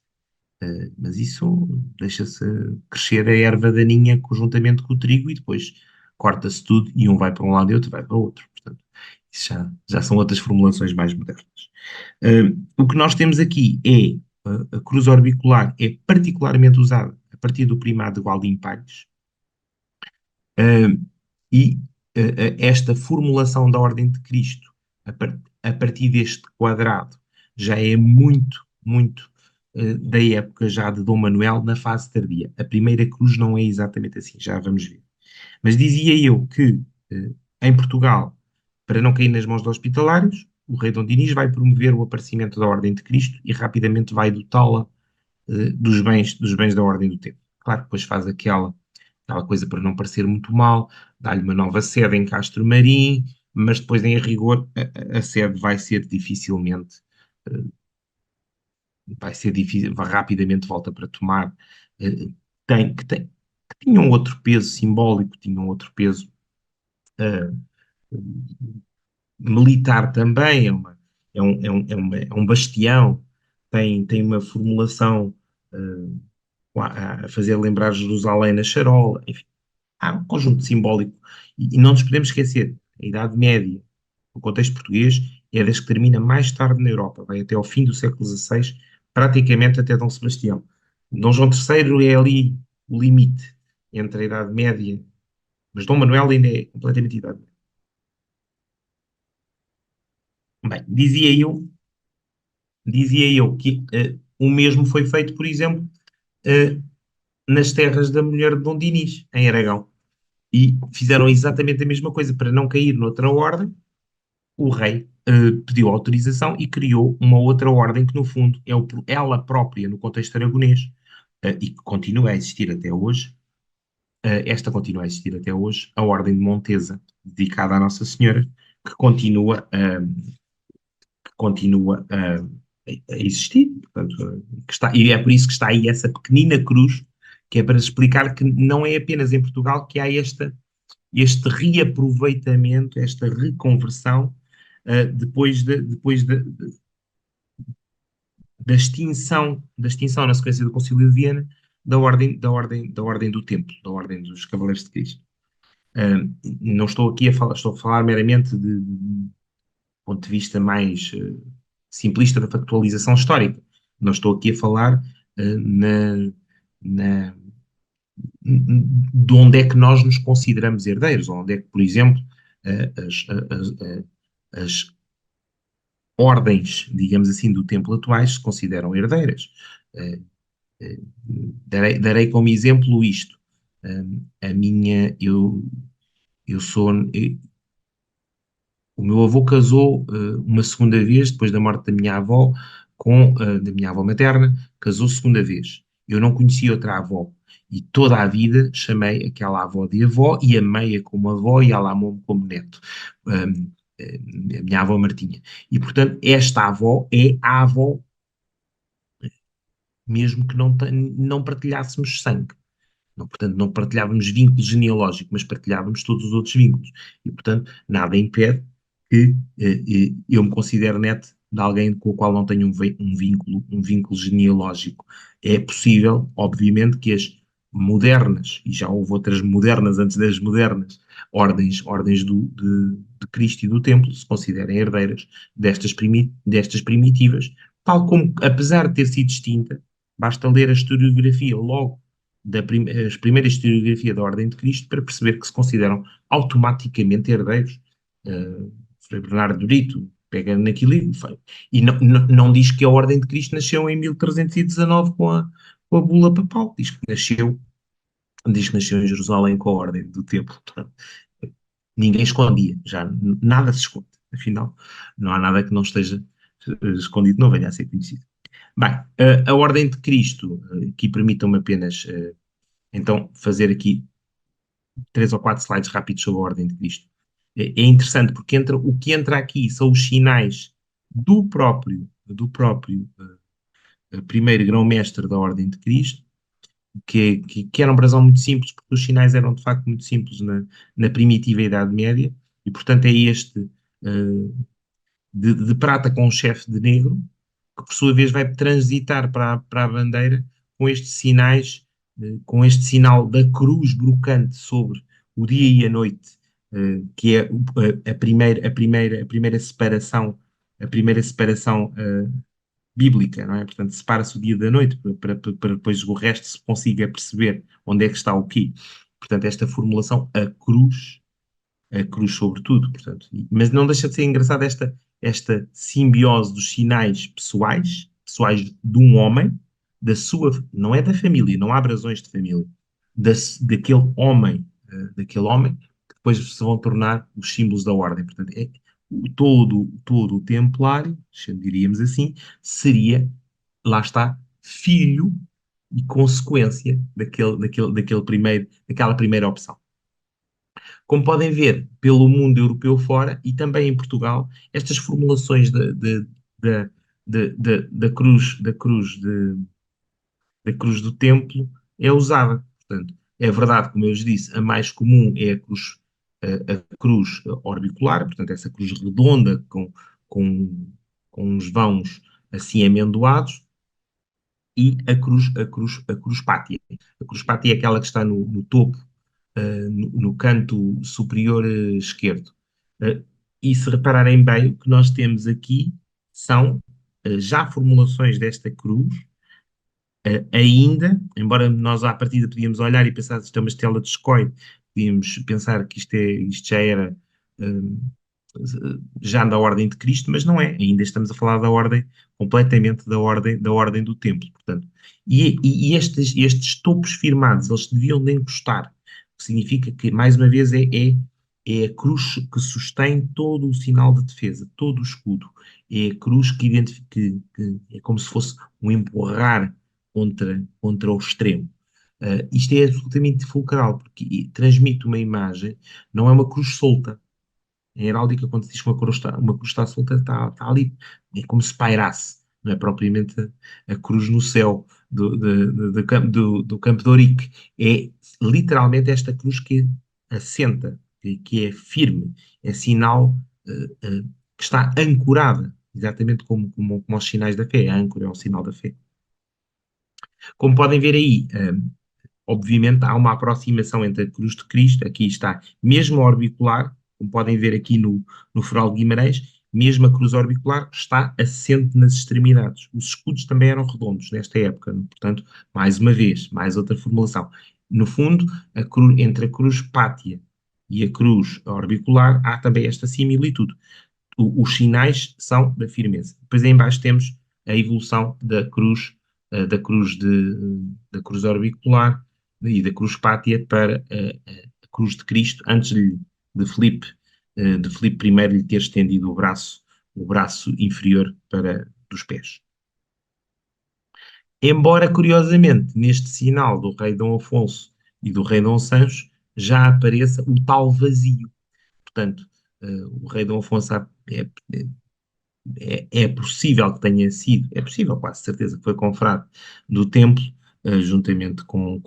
Mas isso deixa-se crescer a erva daninha conjuntamente com o trigo e depois corta-se tudo e um vai para um lado e outro vai para o outro. Portanto, isso já são outras formulações mais modernas. O que nós temos aqui é a cruz orbicular é particularmente usada a partir do primado de Gualdim Palhos, e esta formulação da Ordem de Cristo, a partir deste quadrado, já é muito da época já de Dom Manuel, na fase tardia. A primeira cruz não é exatamente assim, já vamos ver. Mas dizia eu que, em Portugal, para não cair nas mãos dos hospitalários, o rei Dom Dinis vai promover o aparecimento da Ordem de Cristo e rapidamente vai dotá-la dos bens da Ordem do Tempo. Claro que depois faz aquela coisa para não parecer muito mal, dá-lhe uma nova sede em Castro Marim, mas depois, em rigor, a sede vai ser dificilmente, rapidamente volta para tomar. Que tinha um outro peso simbólico, tinha um outro peso militar também, é um bastião, tem uma formulação a fazer lembrar Jerusalém na charola, enfim, há um conjunto simbólico. E não nos podemos esquecer, a Idade Média, no contexto português, é das que termina mais tarde na Europa, vai até ao fim do século XVI, praticamente até Dom Sebastião. Dom João III é ali o limite entre a Idade Média, mas Dom Manuel ainda é completamente Idade Média. Bem, dizia eu que o mesmo foi feito, por exemplo, nas terras da mulher de Dom Dinis, em Aragão. E fizeram exatamente a mesma coisa para não cair noutra ordem. O rei pediu autorização e criou uma outra ordem que, no fundo, é ela própria, no contexto aragonês, e que continua a existir até hoje, esta continua a existir até hoje, a Ordem de Montesa, dedicada à Nossa Senhora, que continua a existir, portanto, e é por isso que está aí essa pequenina cruz, que é para explicar que não é apenas em Portugal que há este reaproveitamento, esta reconversão, da extinção na sequência do Concílio de Viena da ordem do Templo, da Ordem dos Cavaleiros de Cristo. Não estou aqui a falar, estou a falar meramente de ponto de vista mais simplista da factualização histórica. Não estou aqui a falar na, de onde é que nós nos consideramos herdeiros, onde é que, por exemplo, as ordens, digamos assim, do templo atuais se consideram herdeiras. Darei como exemplo isto. Eu sou. O meu avô casou uma segunda vez, depois da morte da minha avó, da minha avó materna, casou segunda vez. Eu não conhecia outra avó. E toda a vida chamei aquela avó de avó e amei-a como avó e ela amou-me como neto. A minha avó Martinha. E, portanto, esta avó é a avó, mesmo que não partilhássemos sangue. Não, portanto, não partilhávamos vínculo genealógico, mas partilhávamos todos os outros vínculos. E, portanto, nada impede que eu me considere neto de alguém com o qual não tenho um vínculo genealógico. É possível, obviamente, que as modernas, e já houve outras modernas antes das modernas, ordens de Cristo e do Templo, se considerem herdeiras destas primitivas, tal como, apesar de ter sido extinta, basta ler a historiografia logo as primeiras historiografia da Ordem de Cristo para perceber que se consideram automaticamente herdeiros. Frei Bernardo de Brito pega naquilo e não diz que a Ordem de Cristo nasceu em 1319 com a bula papal, diz que nasceu em Jerusalém com a Ordem do Templo. Portanto, ninguém escondia, já nada se esconde, afinal não há nada que não esteja escondido, não venha a ser conhecido. Bem, a Ordem de Cristo, aqui permitam-me apenas então fazer aqui 3 ou 4 slides rápidos sobre a Ordem de Cristo. É interessante porque o que entra aqui são os sinais do próprio primeiro grão-mestre da Ordem de Cristo, que era um brasão muito simples, porque os sinais eram de facto muito simples na primitiva Idade Média, e portanto é este de prata com um chefe de negro, que por sua vez vai transitar para a bandeira com estes sinais, com este sinal da cruz brocante sobre o dia e a noite, que é a primeira separação bíblica, não é? Portanto, separa-se o dia da noite para depois o resto se consiga perceber onde é que está o quê. Portanto, esta formulação, a cruz sobretudo, portanto. Mas não deixa de ser engraçada esta simbiose dos sinais pessoais de um homem, não é da família, não há brasões de família, daquele homem, que depois se vão tornar os símbolos da ordem. Portanto, todo o templário, diríamos assim, seria, lá está, filho e consequência daquela primeira opção. Como podem ver, pelo mundo europeu fora e também em Portugal, estas formulações da cruz do templo é usada. Portanto, é verdade, como eu vos disse, a mais comum é a cruz orbicular, portanto, essa cruz redonda com uns vãos assim amendoados, e a cruz pátia. A cruz pátia é aquela que está no topo, no canto superior esquerdo. E se repararem bem, o que nós temos aqui são já formulações desta cruz, ainda, embora nós à partida podíamos olhar e pensar que isto é uma estela de escói, podíamos pensar que isto já era já da Ordem de Cristo, mas não é, ainda estamos a falar da ordem, completamente da ordem do Templo, portanto. E estes topos firmados, eles deviam de encostar, o que significa que, mais uma vez, é a cruz que sustém todo o sinal de defesa, todo o escudo. É a cruz que identifica, que é como se fosse um empurrar contra o extremo. Isto é absolutamente fulcral, porque transmite uma imagem, não é uma cruz solta. Em heráldica, quando se diz que uma cruz está solta, está ali, é como se pairasse, não é propriamente a cruz no céu do Campo de Ourique. É literalmente esta cruz que assenta, que é firme, é sinal que está ancorada, exatamente como os sinais da fé. A âncora é um sinal da fé. Como podem ver aí, obviamente há uma aproximação entre a cruz de Cristo, aqui está, mesmo a orbicular, como podem ver aqui no Foral de Guimarães, mesmo a cruz orbicular está assente nas extremidades. Os escudos também eram redondos nesta época, portanto, mais uma vez, mais outra formulação. No fundo, entre a cruz pátia e a cruz orbicular há também esta similitude. Os sinais são da firmeza. Depois em baixo temos a evolução da cruz, da cruz orbicular e da cruz pátia para a cruz de Cristo, antes de Filipe I lhe ter estendido o braço inferior dos pés. Embora, curiosamente, neste sinal do rei Dom Afonso e do rei Dom Sancho já apareça o tal vazio. Portanto, o rei Dom Afonso é possível que tenha sido, é possível, quase certeza, que foi confrade do templo, juntamente com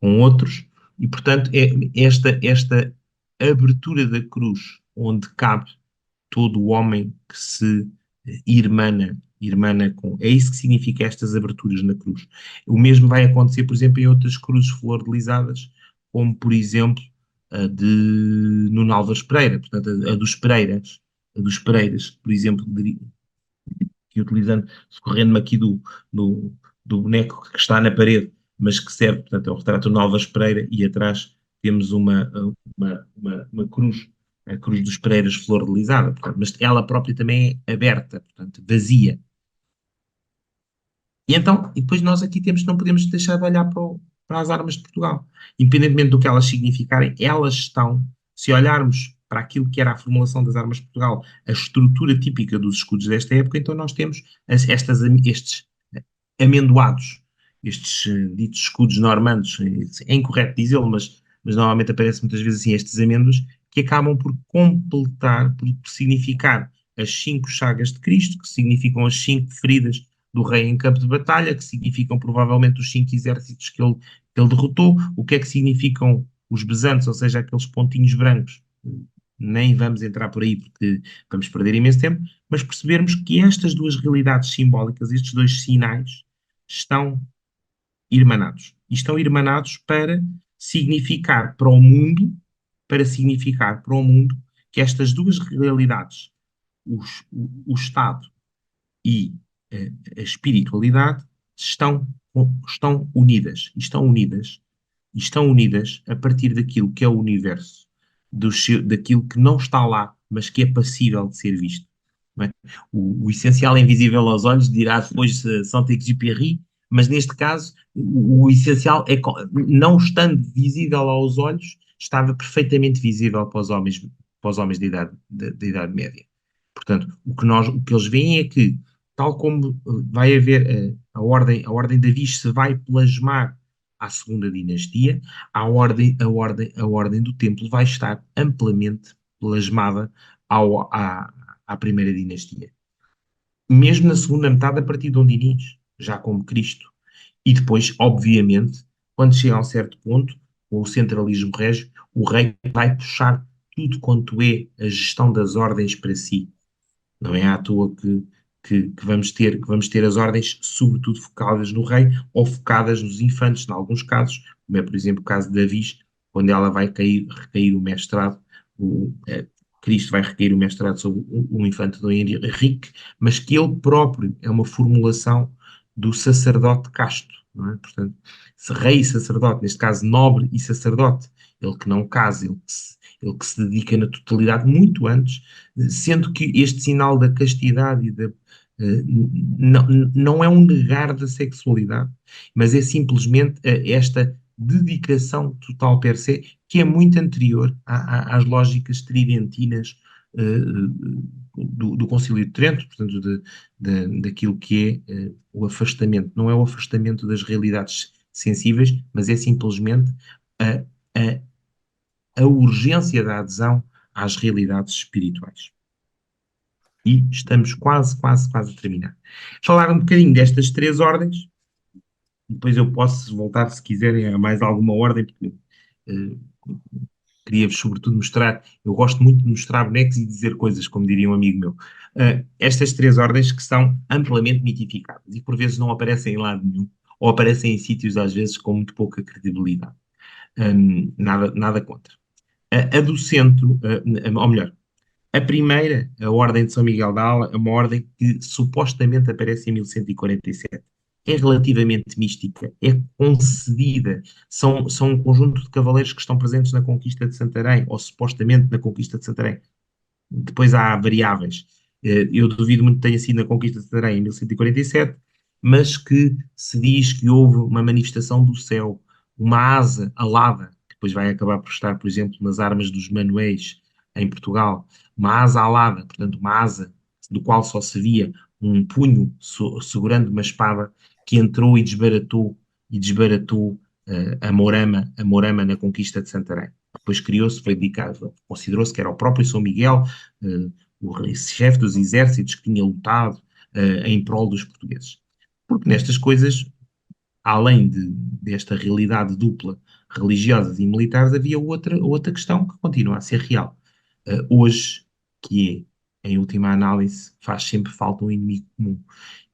outros, e portanto esta abertura da cruz, onde cabe todo o homem que se irmana com. É isso que significa estas aberturas na cruz. O mesmo vai acontecer, por exemplo, em outras cruzes flordelizadas, como por exemplo a de Nuno Álvares Pereira, portanto a dos Pereiras, por exemplo, que utilizando, socorrendo-me aqui do boneco que está na parede, mas que serve, portanto, é o retrato do Álvares Pereira, e atrás temos uma cruz, a cruz dos Pereiras flordelizada, portanto, mas ela própria também é aberta, portanto, vazia. E então, e depois nós aqui não podemos deixar de olhar para as armas de Portugal. Independentemente do que elas significarem, elas estão, se olharmos para aquilo que era a formulação das armas de Portugal, a estrutura típica dos escudos desta época, então nós temos estes amendoados, estes ditos escudos normandos, é incorreto dizê-lo, mas normalmente aparece muitas vezes assim, estes amêndoas, que acabam por completar, por significar as 5 chagas de Cristo, que significam as 5 feridas do rei em campo de batalha, que significam provavelmente os 5 exércitos que ele derrotou. O que é que significam os besantes, ou seja, aqueles pontinhos brancos? Nem vamos entrar por aí porque vamos perder imenso tempo, mas percebermos que estas duas realidades simbólicas, estes dois sinais, estão irmanados. E estão irmanados para significar para o mundo que estas duas realidades, o Estado e a espiritualidade, estão unidas. E estão unidas a partir daquilo que é o universo, daquilo que não está lá, mas que é passível de ser visto. Não é? O essencial é invisível aos olhos, dirá depois Saint-Exupéry, mas neste caso o essencial é, não estando visível aos olhos, estava perfeitamente visível para os homens da Idade Média. Portanto, o que eles veem é que, tal como vai haver a ordem de Viges se vai plasmar à segunda dinastia, a ordem do templo vai estar amplamente plasmada à primeira dinastia. Mesmo na segunda metade, a partir de Dom Dinis, já como Cristo. E depois, obviamente, quando chega a um certo ponto, com o centralismo régio, o rei vai puxar tudo quanto é a gestão das ordens para si. Não é à toa que vamos ter as ordens, sobretudo focadas no rei ou focadas nos infantes, em alguns casos, como é, por exemplo, o caso de Davis, quando ela vai recair o mestrado, Cristo vai recair o mestrado sobre um infante Dom Henrique, mas que ele próprio é uma formulação do sacerdote casto, não é? Portanto, rei e sacerdote, neste caso nobre e sacerdote, ele que não casa, ele que se dedica na totalidade muito antes, sendo que este sinal da castidade não é um negar da sexualidade, mas é simplesmente esta dedicação total per se, que é muito anterior às lógicas tridentinas do Concílio de Trento, portanto, daquilo que é o afastamento. Não é o afastamento das realidades sensíveis, mas é simplesmente a, a, a urgência da adesão às realidades espirituais. E estamos quase a terminar. Falar um bocadinho destas três ordens, depois eu posso voltar, se quiserem, a mais alguma ordem, porque queria-vos sobretudo mostrar, eu gosto muito de mostrar bonecos e dizer coisas, como diria um amigo meu. Estas três ordens que são amplamente mitificadas e por vezes não aparecem em lado nenhum, ou aparecem em sítios às vezes com muito pouca credibilidade. Nada contra. A do centro, ou melhor, a primeira, a Ordem de São Miguel da Ala, é uma ordem que supostamente aparece em 1147. É relativamente mística, é concedida, são um conjunto de cavaleiros que estão presentes na conquista de Santarém, ou supostamente na conquista de Santarém. Depois há variáveis. Eu duvido muito que tenha sido na conquista de Santarém em 1147, mas que se diz que houve uma manifestação do céu, uma asa alada, que depois vai acabar por estar, por exemplo, nas armas dos Manuéis em Portugal, uma asa alada, portanto, uma asa do qual só se via um punho segurando uma espada que entrou e desbaratou a Morama na conquista de Santarém. Depois criou-se, foi dedicado, considerou-se que era o próprio São Miguel, o chefe dos exércitos que tinha lutado em prol dos portugueses. Porque nestas coisas, além desta realidade dupla, religiosas e militares, havia outra questão que continua a ser real. Hoje, que é, em última análise, faz sempre falta um inimigo comum.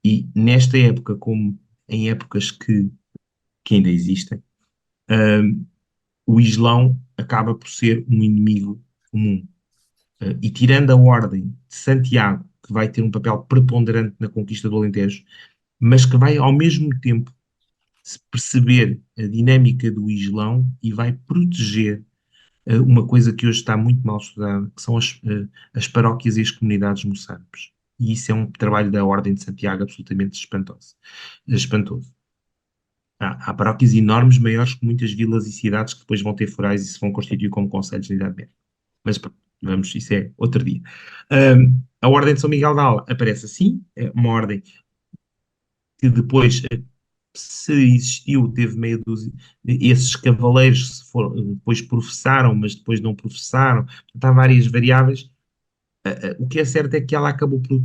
E nesta época, como em épocas que ainda existem, o Islão acaba por ser um inimigo comum. E tirando a Ordem de Santiago, que vai ter um papel preponderante na conquista do Alentejo, mas que vai ao mesmo tempo perceber a dinâmica do Islão e vai proteger uma coisa que hoje está muito mal estudada, que são as paróquias e as comunidades moçambos. E isso é um trabalho da Ordem de Santiago absolutamente espantoso. Há paróquias enormes, maiores que muitas vilas e cidades que depois vão ter forais e se vão constituir como concelhos na Idade Média. Mas vamos, isso é outro dia. A Ordem de São Miguel da Ala aparece assim, é uma ordem que depois, se existiu, teve meio dos... Esses cavaleiros depois professaram, mas depois não professaram. Portanto, há várias variáveis. O que é certo é que ela acabou por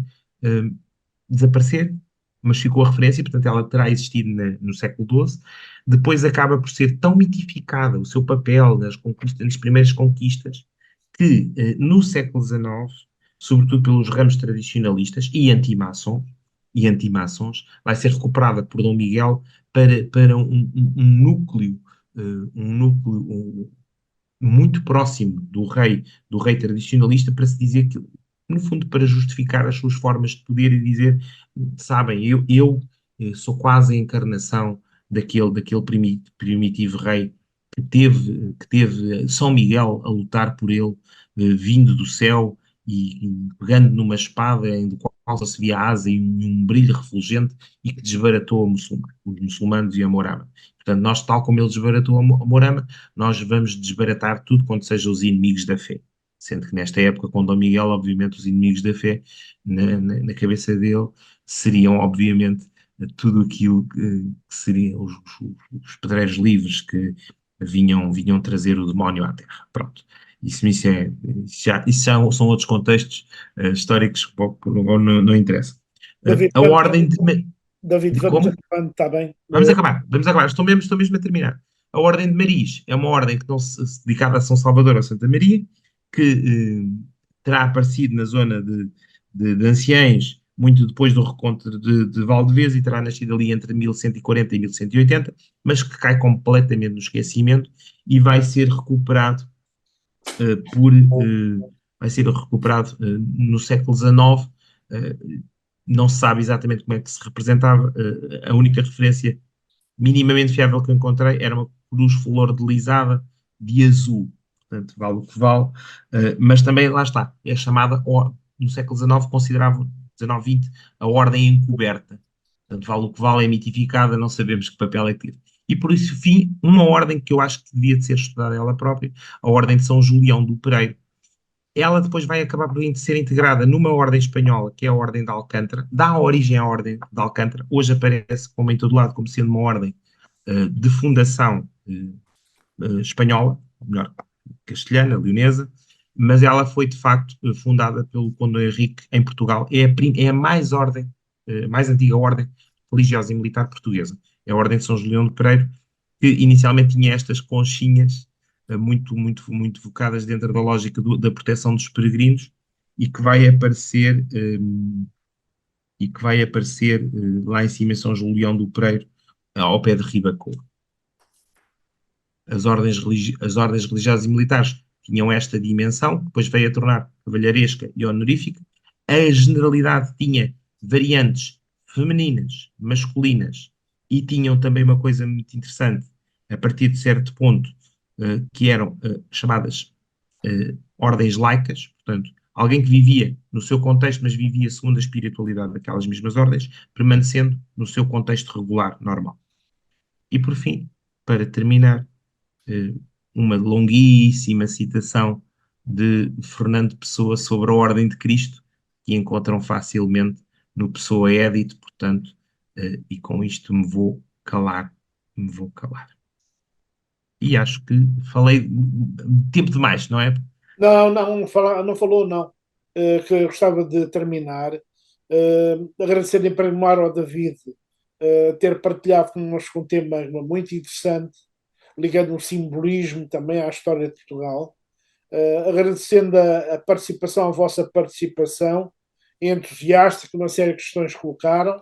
desaparecer, mas ficou a referência, portanto ela terá existido no século XII, depois acaba por ser tão mitificada o seu papel nas primeiras conquistas, que no século XIX, sobretudo pelos ramos tradicionalistas e antimaçons, vai ser recuperada por Dom Miguel para um núcleo muito próximo do rei tradicionalista, para se dizer que, no fundo, para justificar as suas formas de poder e dizer, sabem, eu sou quase a encarnação daquele primitivo rei que teve São Miguel a lutar por ele, vindo do céu e pegando numa espada do qual só se via a asa e um brilho refulgente e que desbaratou os muçulmanos e a Morama. Portanto, nós, tal como ele desbaratou a Morama, nós vamos desbaratar tudo quanto seja os inimigos da fé. Sendo que nesta época, com Dom Miguel, obviamente, os inimigos da fé, na cabeça dele, seriam, obviamente, tudo aquilo que seriam os pedreiros livres que vinham trazer o demónio à Terra. Pronto. Isso são outros contextos históricos que não interessam. David, A ordem de... David, vamos acabando, está bem? Vamos acabar. Estou mesmo a terminar. A Ordem de Maris é uma ordem que não se dedicada a São Salvador ou Santa Maria, que terá aparecido na zona de Anciães, muito depois do recontro de Valdevez, e terá nascido ali entre 1140 e 1180, mas que cai completamente no esquecimento e vai ser recuperado no século XIX. Não se sabe exatamente como é que se representava. A única referência minimamente fiável que eu encontrei era uma cruz flor-de-lisada de azul. Portanto, vale o que vale. Mas também, lá está, é chamada, no século XIX, considerava, XIX-XX, a ordem encoberta. Portanto, vale o que vale, é mitificada, não sabemos que papel é que teve. E por isso, fim, uma ordem que eu acho que devia de ser estudada ela própria, a Ordem de São Julião do Pereiro, ela depois vai acabar por ser integrada numa ordem espanhola, que é a Ordem de Alcântara, dá origem à Ordem de Alcântara, hoje aparece como em todo lado, como sendo uma ordem de fundação espanhola, ou melhor, castelhana, leonesa, mas ela foi de facto fundada pelo Conde Henrique em Portugal. É a mais antiga ordem religiosa e militar portuguesa. É a Ordem de São Julião de Pereiro, que inicialmente tinha estas conchinhas muito focadas dentro da lógica da proteção dos peregrinos e que vai aparecer lá em cima em São Julião do Pereiro, ao pé de Ribacoa. As ordens religiosas e militares tinham esta dimensão, que depois veio a tornar cavalheiresca e honorífica. A generalidade tinha variantes femininas, masculinas, e tinham também uma coisa muito interessante, a partir de certo ponto, que eram chamadas ordens laicas, portanto, alguém que vivia no seu contexto, mas vivia segundo a espiritualidade daquelas mesmas ordens, permanecendo no seu contexto regular, normal. E por fim, para terminar, uma longuíssima citação de Fernando Pessoa sobre a Ordem de Cristo, que encontram facilmente no Pessoa Edit, portanto, e com isto me vou calar. E acho que falei tempo demais, não é? Não falou, não. Que eu gostava de terminar. Agradecer em primeiro lugar ao David ter partilhado connosco um tema muito interessante, ligando um simbolismo também à história de Portugal. Agradecendo a participação, a vossa participação, entusiástica, uma série de questões que colocaram.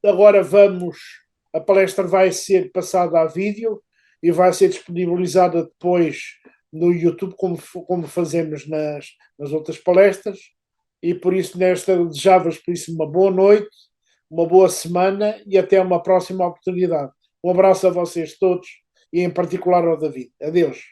Agora a palestra vai ser passada a vídeo e vai ser disponibilizada depois no YouTube, como fazemos nas outras palestras. E por isso, desejava-vos por isso uma boa noite, uma boa semana e até uma próxima oportunidade. Um abraço a vocês todos e em particular ao David. Adeus.